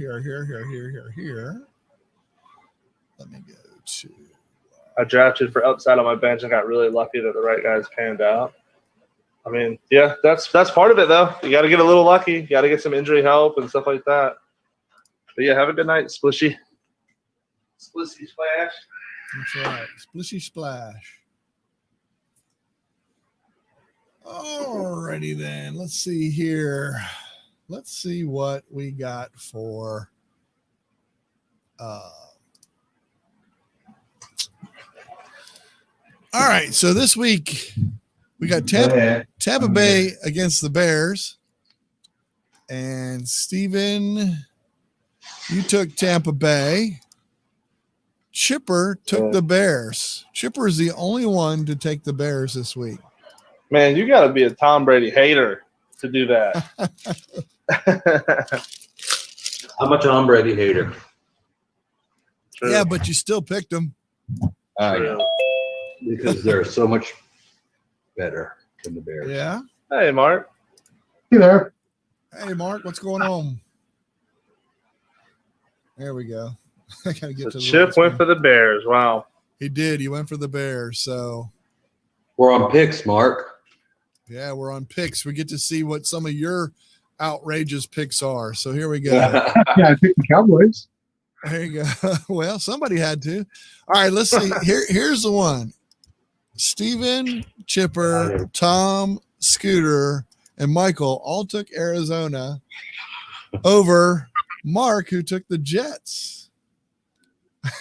Let me go to. I drafted for upside on my bench and got really lucky that the right guys panned out. I mean, yeah, that's part of it, though. You got to get a little lucky. You got to get some injury help and stuff like that. But, yeah, have a good night, Splishy. Splishy Splash. That's right. Splishy Splash. All righty, then. Let's see here. Let's see what we got for all right, so this week we got Tampa Bay against the Bears. And Steven, you took Tampa Bay. Chipper took the Bears. Chipper is the only one to take the Bears this week. Man, you got to be a Tom Brady hater to do that. I'm a Tom Brady hater. True. Yeah, but you still picked him. Because they're so much better than the Bears. Yeah. Hey, Mark. Hey there. Hey, Mark, what's going on? There we go. I gotta get to the Chip went for the Bears. Wow. He did. He went for the Bears. So we're on picks, Mark. Yeah, we're on picks. We get to see what some of your outrageous picks are. So here we go. Yeah, I picked the Cowboys. There you go. Well, somebody had to. All right, let's see. Here's the one. Steven, Chipper, Tom, Scooter, and Michael all took Arizona over Mark, who took the Jets.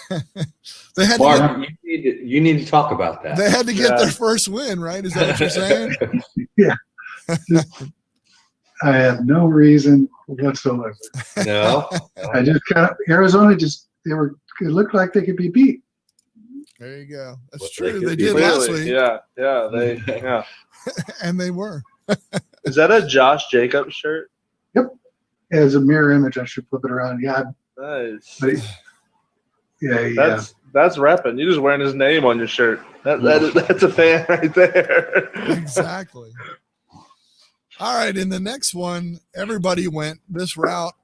They had Mark, you need to talk about that. They had to get their first win, right? Is that what you're saying? Yeah. I have no reason whatsoever. No. I just Arizona it looked like they could be beat. There you go. That's Well, true. they They did last week. Yeah. And they were. Is that a Josh Jacobs shirt? Yep. As a mirror image, I should flip it around. Yeah. Nice. But, yeah. That's repping. You're just wearing his name on your shirt. That's a fan right there. Exactly. All right. In the next one, everybody went this route.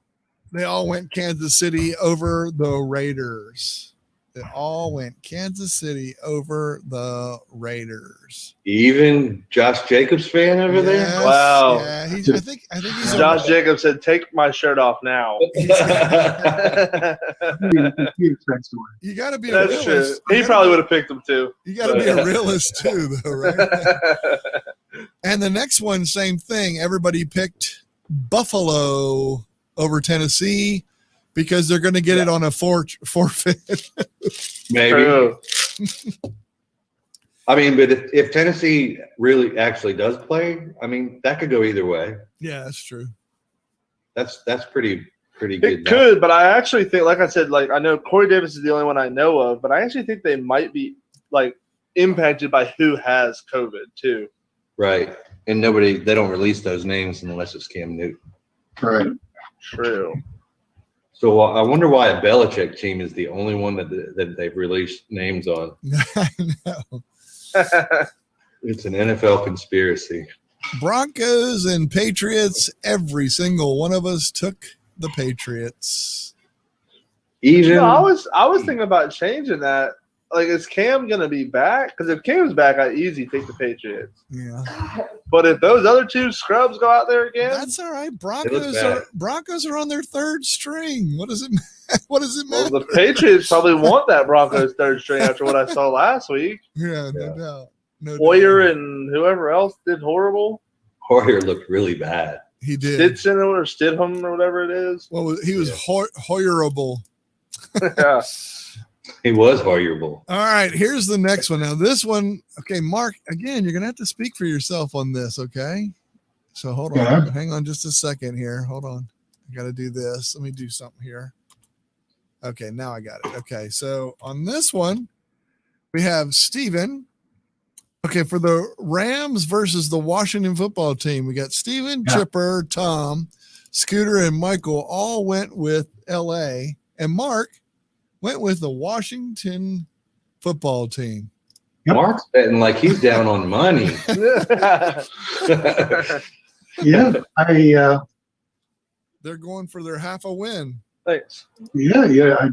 They all went Kansas City over the Raiders. It all went Kansas City over the Raiders. Even Josh Jacobs fan over there? Yes, Wow. Yeah, I think he's Josh Jacobs said, "Take my shirt off now." You got to be a That's true. realist. He probably would have picked him too. You got to be a realist too, though, right? And the next one, same thing. Everybody picked Buffalo over Tennessee because they're going to get it on a forfeit. Maybe. True. I mean, but if Tennessee really actually does play, I mean, that could go either way. Yeah, that's true. That's pretty good. It could, but I actually think, like I said, like I know Corey Davis is the only one I know of, but I actually think they might be like impacted by who has COVID too. Right. And they don't release those names unless it's Cam Newton. Right. True. So I wonder why a Belichick team is the only one that they've released names on. I know. It's an NFL conspiracy. Broncos and Patriots, every single one of us took the Patriots. Even I was thinking about changing that. Like, is Cam gonna be back? Because if Cam's back, I easy take the Patriots. Yeah. But if those other two scrubs go out there again, That's all right. Broncos are on their third string. What does it matter? well, the Patriots probably want that Broncos third string after what I saw last week. Yeah, no doubt. No Hoyer doubt. and whoever else did horrible. Hoyer looked really bad. He did. Stidham or whatever it is. Well, he was Hoyerable. Yeah. He was Hoyerable. All right, here's the next one. Now, this one, okay, Mark, again, you're going to have to speak for yourself on this, okay? So hold on. Yeah. Hang on just a second here. Hold on. I got to do this. Let me do something here. Okay, now I got it. Okay, so on this one, we have Steven. Okay, for the Rams versus the Washington football team, we got Steven, Chipper, Tom, Scooter, and Michael all went with L.A., and Mark went with the Washington football team. Yep. Mark's betting like he's down on money. Yeah, They're going for their half a win. Thanks. yeah. The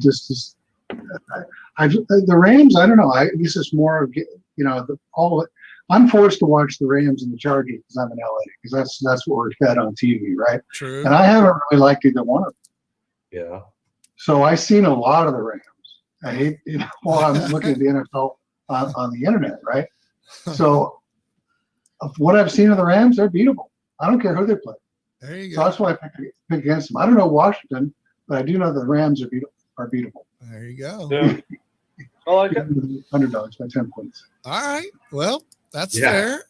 Rams. I don't know. I guess it's more of I'm forced to watch the Rams and the Chargers because I'm in LA because that's what we're fed on TV, right? True. And I haven't really liked either one of them. Yeah. So I've seen a lot of the Rams. I hate, while I'm looking at the NFL on the internet, right? So of what I've seen of the Rams, they're beatable. I don't care who they play. There you So go. that's why I pick against them. I don't know Washington, but I do know the Rams are beatable. There you go. Yeah. I like it. Underdogs by 10 points. All right. Well, that's Yeah. fair.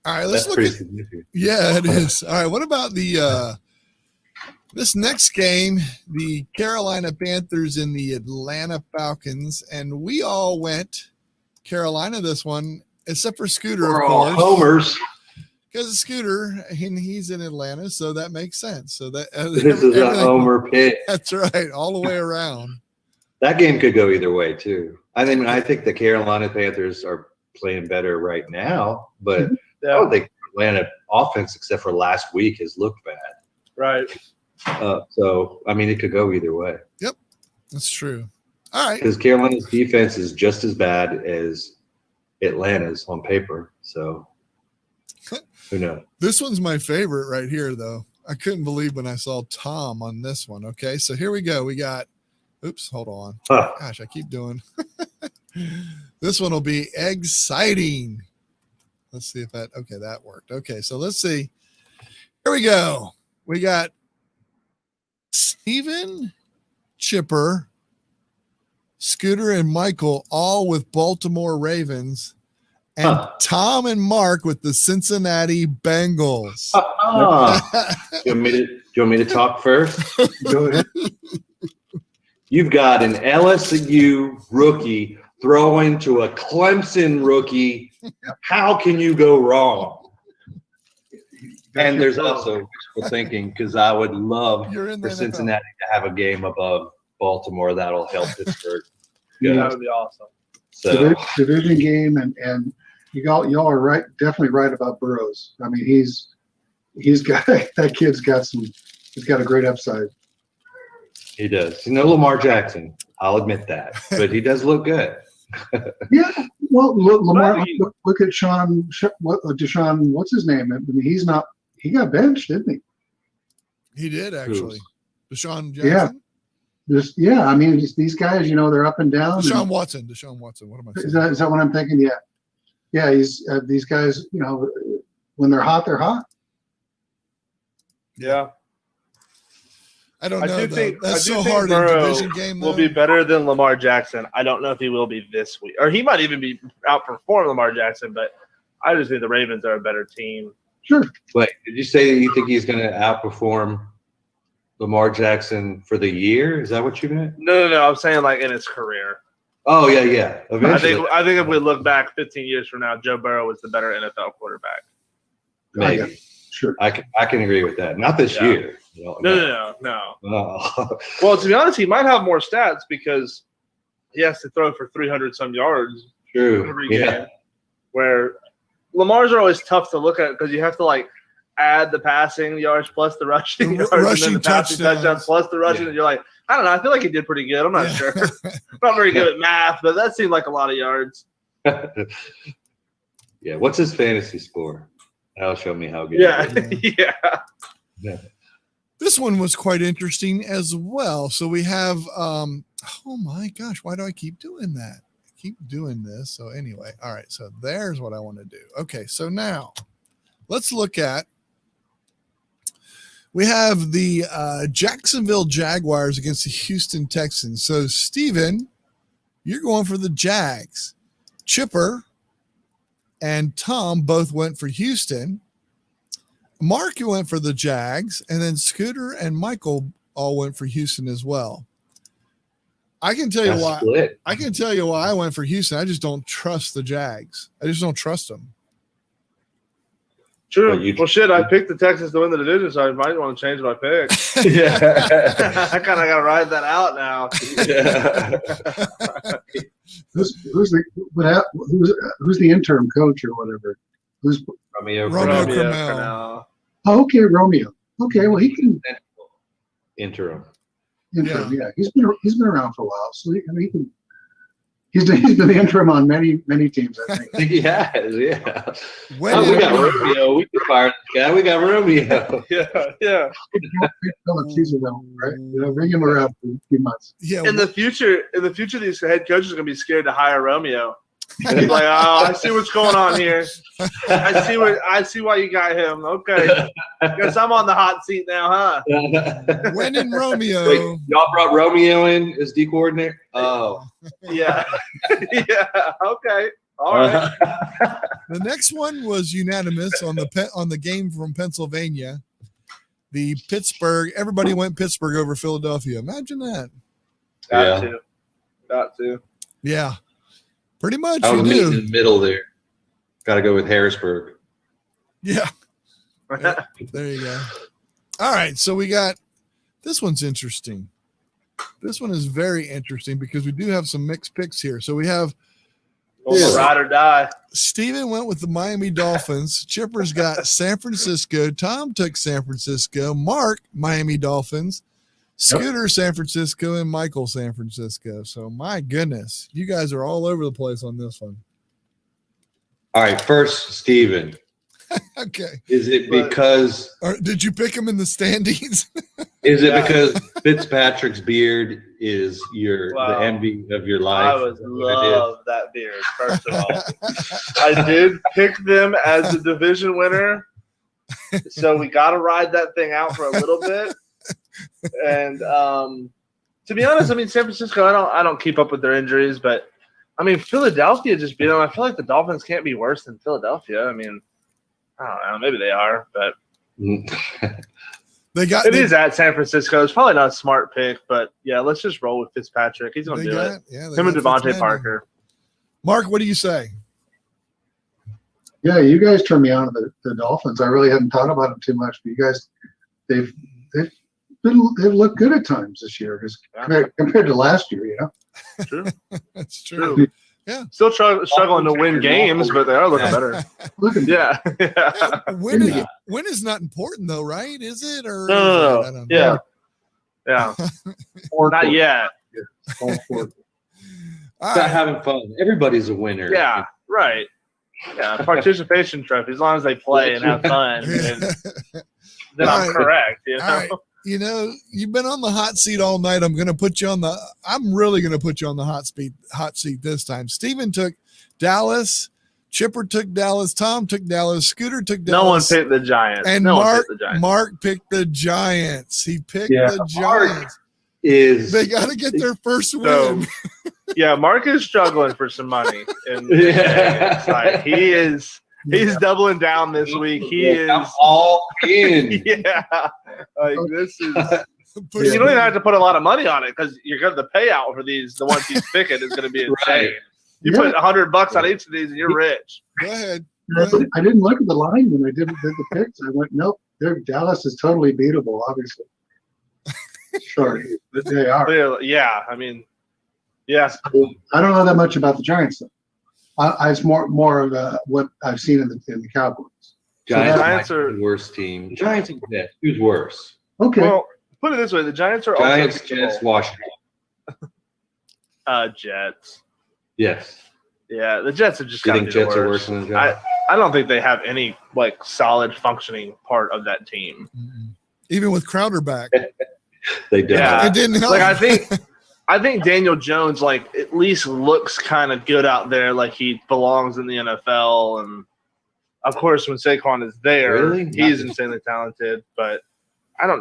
All right. Let's That's look pretty at. significant. Yeah, it is. All right. What about the this next game, the Carolina Panthers and the Atlanta Falcons, and we all went Carolina this one, except for Scooter, We're of all course, homers. because Scooter and he's in Atlanta, so that makes sense. So that This is a homer pick. That's right, all the way around. That game could go either way too. I think the Carolina Panthers are playing better right now, but I don't think Atlanta offense, except for last week, has looked bad. Right. So I mean, it could go either way. Yep, that's true. All right. Because Carolina's defense is just as bad as Atlanta's on paper. So who knows? This one's my favorite right here, though. I couldn't believe when I saw Tom on this one. Okay, so here we go. We got, oops, hold on. Huh. Gosh, I keep doing. This one will be exciting. Let's see if that worked. Okay, so let's see. Here we go. We got Steven, Chipper, Scooter, and Michael all with Baltimore Ravens, and Tom and Mark with the Cincinnati Bengals. Do you want me to talk first? Go ahead. You've got an LSU rookie throwing to a Clemson rookie. How can you go wrong? And there's also wishful thinking, because I would love You're in the for NFL. Cincinnati to have a game above Baltimore. That'll help Pittsburgh. That would be awesome. So Division game, and y'all are right, definitely right about Burrows. I mean, he's got that kid's got a great upside. he does. You know, Lamar Jackson. I'll admit that, but he does look good. Yeah. Well, Lamar. Right. Look at Deshaun. What's his name? I mean, he's not. He got benched, didn't he? He did actually. Deshaun Yeah. Jackson. I mean, these guys, they're up and down. Deshaun Watson. What am I saying? Is that what I'm thinking? Yeah. Yeah. He's these guys. When they're hot, they're hot. Yeah. I don't I know. do think That's so think hard in a Burrow division game. will though. be better than Lamar Jackson. I don't know if he will be this week, or he might even be outperform Lamar Jackson. But I just think the Ravens are a better team. Sure. Wait, did you say that you think he's going to outperform Lamar Jackson for the year? Is that what you meant? No. I'm saying like in his career. Oh yeah. Eventually, I think if we look back 15 years from now, Joe Burrow was the better NFL quarterback. maybe. Sure. I can agree with that. Not this Yeah. year. No. No. Well, to be honest, he might have more stats because he has to throw for 300 some yards True. every Yeah. game. Where Lamar's are always tough to look at because you have to like add the passing yards plus the rushing The yards and rushing then the passing touchdowns touchdowns. plus the rushing. Yeah. And you're like, I don't know. I feel like he did pretty good. I'm not Yeah. sure. I'm not very good at math, but that seemed like a lot of yards. Yeah. What's his fantasy score? That'll show me how good. Yeah. he is. Yeah. This one was quite interesting as well. So we have, oh my gosh, why do I keep doing that? I keep doing this. So anyway, all right. So there's what I want to do. Okay. So now let's look at, we have the Jacksonville Jaguars against the Houston Texans. So Steven, you're going for the Jags. Chipper and Tom both went for Houston. Mark, you went for the Jags, and then Scooter and Michael all went for Houston as well. I can tell you That's why. split. I can tell you why I went for Houston. I just don't trust the Jags. I just don't trust them. True. Well, Shit, I picked the Texans to win the division, so I might want to change my pick. Yeah. I kind of got to ride that out now. Who's the interim coach or whatever? Who's Romeo Romeo Crennel. Crennel. Oh, okay, Romeo. Okay, well he can Interim. interim. Yeah, he's been around for a while, so he can. He's been the interim on many teams. I think. He has, yeah. When We got Romeo. We can fire this guy. We got Romeo. Yeah. Phillips, he's around, right? Bring him around for a few months. Yeah, In the future, these head coaches are going to be scared to hire Romeo. He's like, oh, I see what's going on here. I see why you got him. Okay, guess I'm on the hot seat now, huh? when in Romeo. Wait, y'all brought Romeo in as D coordinator? Oh. Yeah, yeah. Okay, all right. The next one was unanimous on the game from Pennsylvania. The Pittsburgh. Everybody went Pittsburgh over Philadelphia. Imagine that. Got to. Yeah, pretty much. I You was meeting do. in the middle there. Got to go with Harrisburg. Yeah. There you go. All right. So we got this one's interesting. This one is very interesting because we do have some mixed picks here. So we have Ride or die. Steven went with the Miami Dolphins. Chipper's got San Francisco. Tom took San Francisco. Mark, Miami Dolphins. Scooter, San Francisco, and Michael, San Francisco. So my goodness, you guys are all over the place on this one. All right, first, Steven. Okay. Is it because Did you pick him in the standings? because Fitzpatrick's beard is Wow. the envy of your life? I love that beard, first of all. I did pick them as the division winner, so we got to ride that thing out for a little bit. And to be honest, I mean, San Francisco, I don't keep up with their injuries, but I mean, Philadelphia just beat them. I feel like the Dolphins can't be worse than Philadelphia. I mean, I don't know, maybe they are, but They it is at San Francisco. It's probably not a smart pick, but yeah, let's just roll with Fitzpatrick. He's going to do it. Yeah, Him and Devontae Parker. Mark, what do you say? Yeah, you guys turned me on to the Dolphins. I really hadn't thought about them too much, but you guys, they've looked good at times this year, just compared to last year. You know, True. That's true. True. Yeah. Still struggling to win games, but they are looking better. looking Yeah. Win is not important though, right? Is it? Or No. I don't know. Yeah. Yeah. more Not yet. good. All for it. All About right. having fun. Everybody's a winner. Yeah, right. Yeah, participation trophy. As long as they play and have fun, then All I'm right. correct. You know? All right. You know, you've been on the hot seat all night. I'm really going to put you on the hot seat this time. Steven took Dallas. Chipper took Dallas. Tom took Dallas. Scooter took Dallas. No one picked the Giants. And no one Mark, picked the Giants. Mark picked the Giants. He picked Yeah, the Mark Giants. Is They got to get their first So, win. yeah, Mark is struggling for some money. And Yeah. it's like he's doubling down this week. He is I'm all in. yeah. Like this is Push you don't even have to put a lot of money on it because you're gonna the payout for the ones he's picking is gonna be insane. Right. You Yeah. put $100 on each of these and you're rich. Go ahead. I didn't look at the line when they did the picks. I went, nope, Dallas is totally beatable, obviously. Sure, they are. Clearly, yeah, I mean, yes. I don't know that much about the Giants, though. It's more of what I've seen in the Cowboys. Giants, Giants are are- the worst team. Giants and Jets. Who's worse? Okay, Well, put it this way: the Giants are Giants, also Jets, Washington. Jets. Yes. Yeah, the Jets are just You got to think be the Jets are worst. worse than the Giants? I don't think they have any like solid functioning part of that team. Mm-mm. Even with Crowder back, They don't. Yeah. it didn't help. Like I think Daniel Jones like at least looks kind of good out there, like he belongs in the NFL. And of course, when Saquon is there, Really? he's insanely talented. But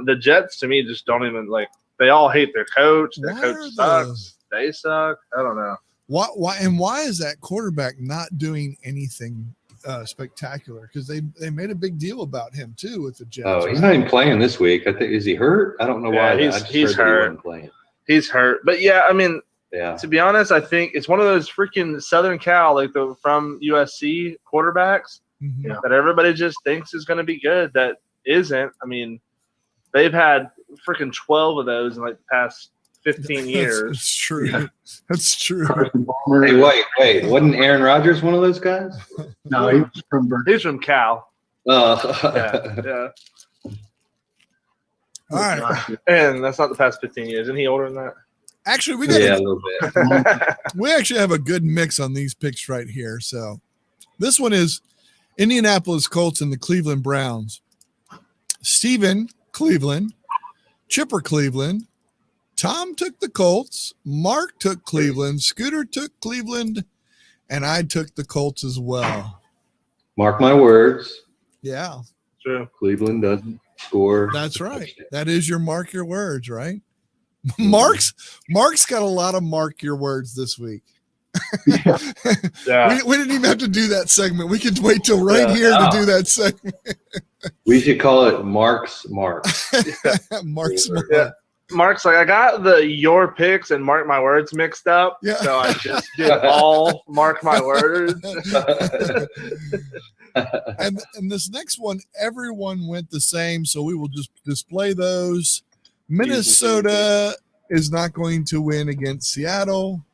the Jets to me just don't even like. They all hate their coach. Their Why coach are sucks. They suck. I don't know. Why is that quarterback not doing anything spectacular? Because they made a big deal about him too with the Jets. Oh, he's right? not even playing this week. I think is he hurt? I don't know Yeah, why. he's- I just he's heard that he hurt. wasn't playing. He's hurt. But yeah, I mean, Yeah. to be honest, I think it's one of those freaking Southern Cal, like from USC quarterbacks Mhm. Yeah. that everybody just thinks is going to be good. That isn't. I mean, they've had freaking 12 of those in like the past 15 years. That's true. Yeah. That's true. Carson Palmer. Hey, wait. Wasn't Aaron Rodgers one of those guys? No, he was from Berkeley. He's from Cal. Yeah, yeah. All right. And that's not the past 15 years. Isn't he older than that? Actually, we Yeah, got a little bit. we actually have a good mix on these picks right here. So this one is Indianapolis Colts and the Cleveland Browns. Steven, Cleveland. Chipper, Cleveland. Tom took the Colts. Mark took Cleveland. Scooter took Cleveland. And I took the Colts as well. Mark my words. Yeah, True. Cleveland doesn't score. that's right. That is your mark your words, right? Mark's got a lot of mark your words this week. Yeah. Yeah. We didn't even have to do that segment. We could wait till right Yeah. here to do that segment. We should call it Mark's Mark. Mark's mark. Yeah. Mark's like, I got your picks and mark my words mixed up. Yeah. So I just did all mark my words. and this next one, everyone went the same, so we will just display those. Minnesota is not going to win against Seattle.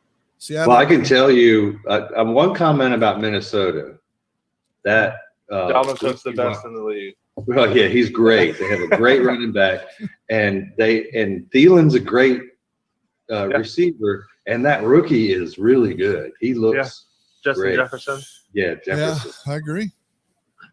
Well, I can tell you one comment about Minnesota. That Dalvin Cook's the best in the league. Well, yeah, he's great. They have a great running back, and Thielen's a great receiver, and that rookie is really good. He looks Justin great. Jefferson. Yeah, Yeah, Jefferson. I agree.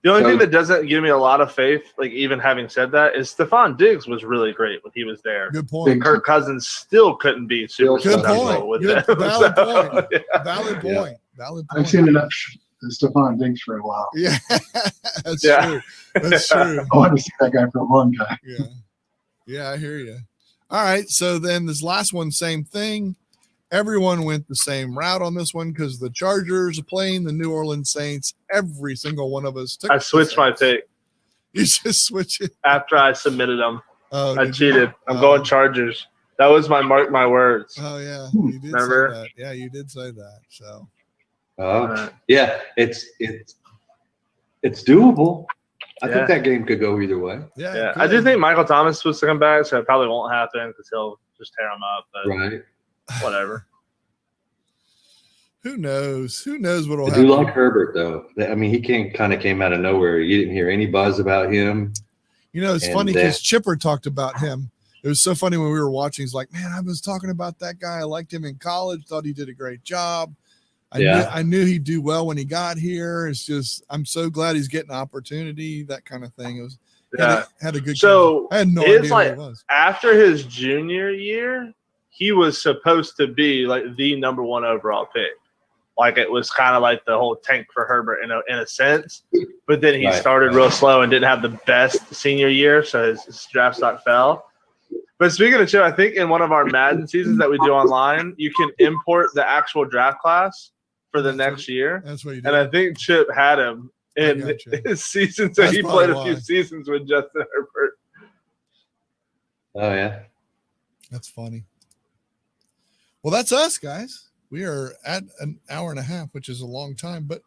The only So- thing that doesn't give me a lot of faith, like even having said that, is Stephon Diggs was really great when he was there. Good point. Kirk Cousins still couldn't be super Good successful point. with Good- them. valid So, point. yeah. Valid Yeah. point. Valid point. I've seen enough Stephon Diggs for a while. Yeah, that's Yeah. true. That's true. I want to see that guy for a long time. Yeah. Yeah, I hear you. All right. So then this last one, same thing. Everyone went the same route on this one because the Chargers are playing the New Orleans Saints. Every single one of us took I the switched my Saints. pick You just switch it. after I submitted them. Oh, I did you? cheated. I'm Oh. going Chargers. That was my mark my words. Oh, yeah. You did Remember? say that. Yeah, you did say that. So, Oh, yeah, it's doable. I Yeah. think that game could go either way. yeah. Yeah, it I do could. think Michael Thomas is supposed to come back, so it probably won't happen because he'll just tear him up. But Right. whatever. Who knows? Who knows what'll I happen? do like Herbert though. I mean, he came out of nowhere. You didn't hear any buzz about him. You know, it's And funny because Chipper talked about him. It was so funny when we were watching. He's like, man, I was talking about that guy. I liked him in college, thought he did a great job. I knew he'd do well when he got here. It's just, I'm so glad he's getting an opportunity, that kind of thing. It was, had a good So I had no it's idea like who it was. after his junior year, he was supposed to be like the number 1 overall pick. Like it was kind of like the whole tank for Herbert in a sense. But then he started real slow and didn't have the best senior year, so his draft stock fell. But speaking of Chip, I think in one of our Madden seasons that we do online, you can import the actual draft class for the next year. That's what you do. And I think Chip had him in his season, so he played a few seasons with Justin Herbert. Oh, yeah. That's funny. Well, that's us, guys. We are at an hour and a half, which is a long time. But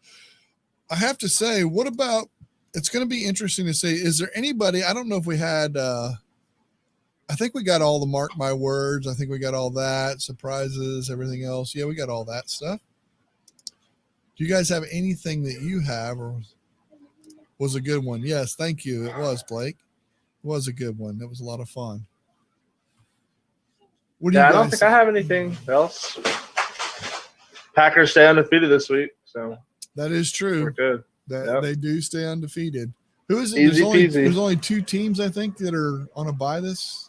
I have to say, what about – it's going to be interesting to see. Is there anybody – I don't know if we had I think we got all the mark my words. I think we got all that, surprises, everything else. Yeah, we got all that stuff. Do you guys have anything that you have or was a good one? Yes, thank you. It was, Blake. It was a good one. It was a lot of fun. What do you I guys don't think I have anything else. Packers stay undefeated this week, so that is true. we're good. They do stay undefeated. Who is it? Easy peasy. There's only 2 teams, I think, that are on a bye this.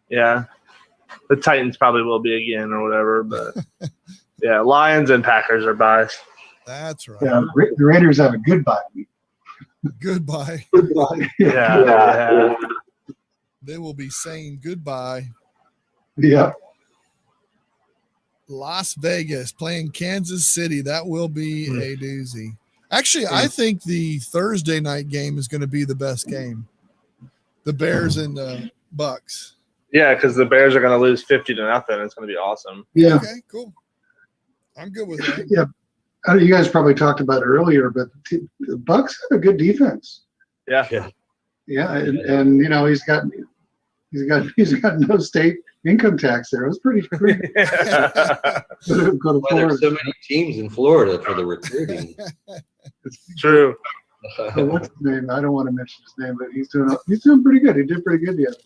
Yeah. The Titans probably will be again or whatever, but yeah, Lions and Packers are biased. That's right. Yeah, the Raiders have a good bye week. Goodbye. Goodbye. Yeah. They will be saying goodbye. Yeah. Las Vegas playing Kansas City. That will be a doozy. Actually, I think the Thursday night game is going to be the best game. The Bears and the Bucks. Yeah, because the Bears are going to lose 50-0. It's going to be awesome. Yeah. Okay, cool. I'm good with that. Yeah. I know you guys probably talked about it earlier, but the Bucks have a good defense. Yeah. Yeah, and you know he's got no state income tax there. It was pretty go to Why Florida. there's so many teams in Florida for the recruiting. True. So what's his name? I don't want to mention his name, but he's doing pretty good. He did pretty good the other day.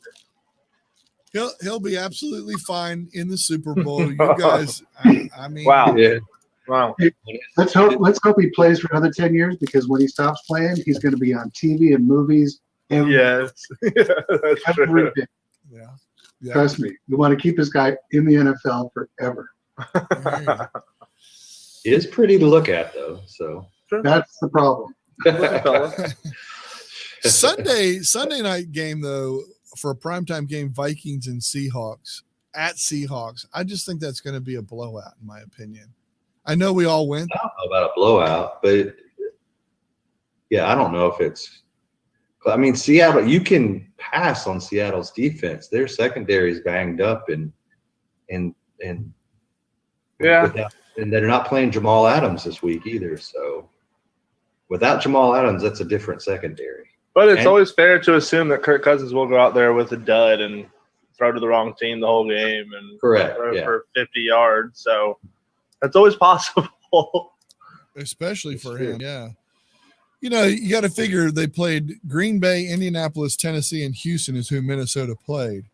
He'll be absolutely fine in the Super Bowl. You guys, I mean, Wow. Yeah. Wow. Let's hope he plays for another 10 years because when he stops playing, he's going to be on TV and movies. Yes. That's Every true. day. Yeah. Trust me, we want to keep this guy in the NFL forever. He is pretty to look at, though. So That's the problem. Sunday night game though, for a primetime game, Vikings and Seahawks at Seahawks. I just think that's going to be a blowout, in my opinion. I know we all went. I don't know about a blowout, but yeah, I don't know if it's. I mean, Seattle. You can pass on Seattle's defense. Their secondary is banged up, and Yeah. and they're not playing Jamal Adams this week either. So without Jamal Adams, that's a different secondary. But it's always fair to assume that Kirk Cousins will go out there with a dud and throw to the wrong team the whole game and Correct, throw yeah. for 50 yards. So that's always possible. Especially for true. him, yeah. You know, you got to figure they played Green Bay, Indianapolis, Tennessee, and Houston is who Minnesota played.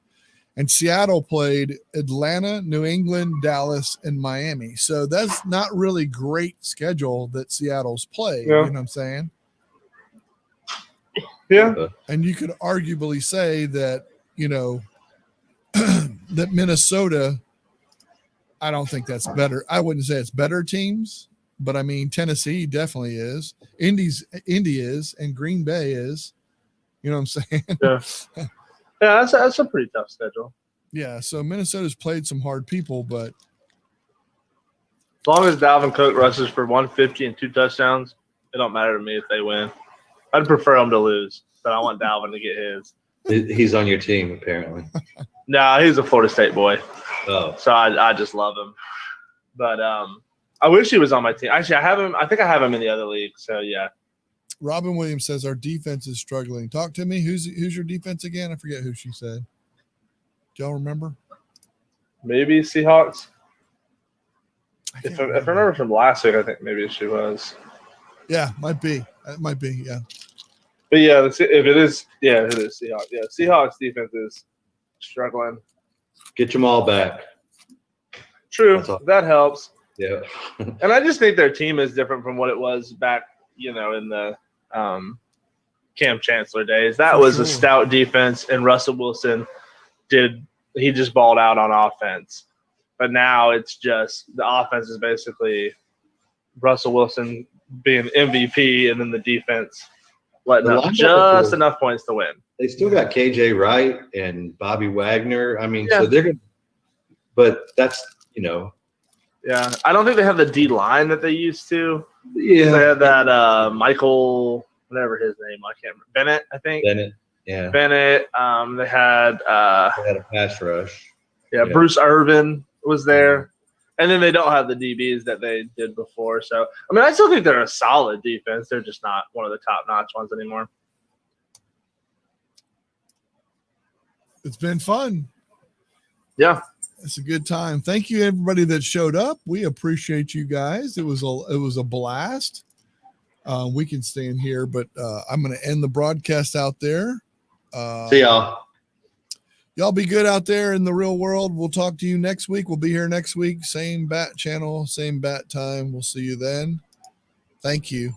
And Seattle played Atlanta, New England, Dallas, and Miami. So that's not really great schedule that Seattle's played. Yeah. You know what I'm saying? Yeah. And you could arguably say that, you know, that Minnesota, I don't think that's better. I wouldn't say it's better teams, but I mean, Tennessee definitely is. Indy is, and Green Bay is. You know what I'm saying? Yeah. Yeah, that's a pretty tough schedule. Yeah, so Minnesota's played some hard people, but As long as Dalvin Cook rushes for 150 and 2 touchdowns, it don't matter to me if they win. I'd prefer them to lose, but I want Dalvin to get his. He's on your team, apparently. No, he's a Florida State boy, Oh, so I just love him. But I wish he was on my team. Actually, I have him. I think I have him in the other league. So yeah. Robin Williams says our defense is struggling. Talk to me. Who's your defense again? I forget who she said. Do y'all remember? Maybe Seahawks. I If can't I remember from last week, I think maybe she was. Yeah, might be. It might be, yeah. But yeah, if it is Seahawks. Yeah, Seahawks defense is struggling. Get them all back. True, That's all. that helps. Yeah. And I just think their team is different from what it was back, in the Cam Chancellor days. That For was sure. a stout defense, and Russell Wilson he just balled out on offense. But now it's just the offense is basically Russell Wilson being MVP, and then the defense letting The up linebacker just core- enough points to win. They still got KJ Wright and Bobby Wagner. I mean, Yeah. so they're going to, but that's, Yeah, I don't think they have the D line that they used to. They yeah. had that Michael, whatever his name, I can't remember. Bennett, I think. Bennett. Yeah. Bennett. They had They had a pass rush. Yeah. Bruce Irvin was there. And then they don't have the DBs that they did before. So, I mean, I still think they're a solid defense. They're just not one of the top-notch ones anymore. It's been fun. Yeah. It's a good time. Thank you, everybody that showed up. We appreciate you guys. It was a blast. We can stay in here, but I'm going to end the broadcast out there. See y'all. Y'all be good out there in the real world. We'll talk to you next week. We'll be here next week. Same bat channel, same bat time. We'll see you then. Thank you.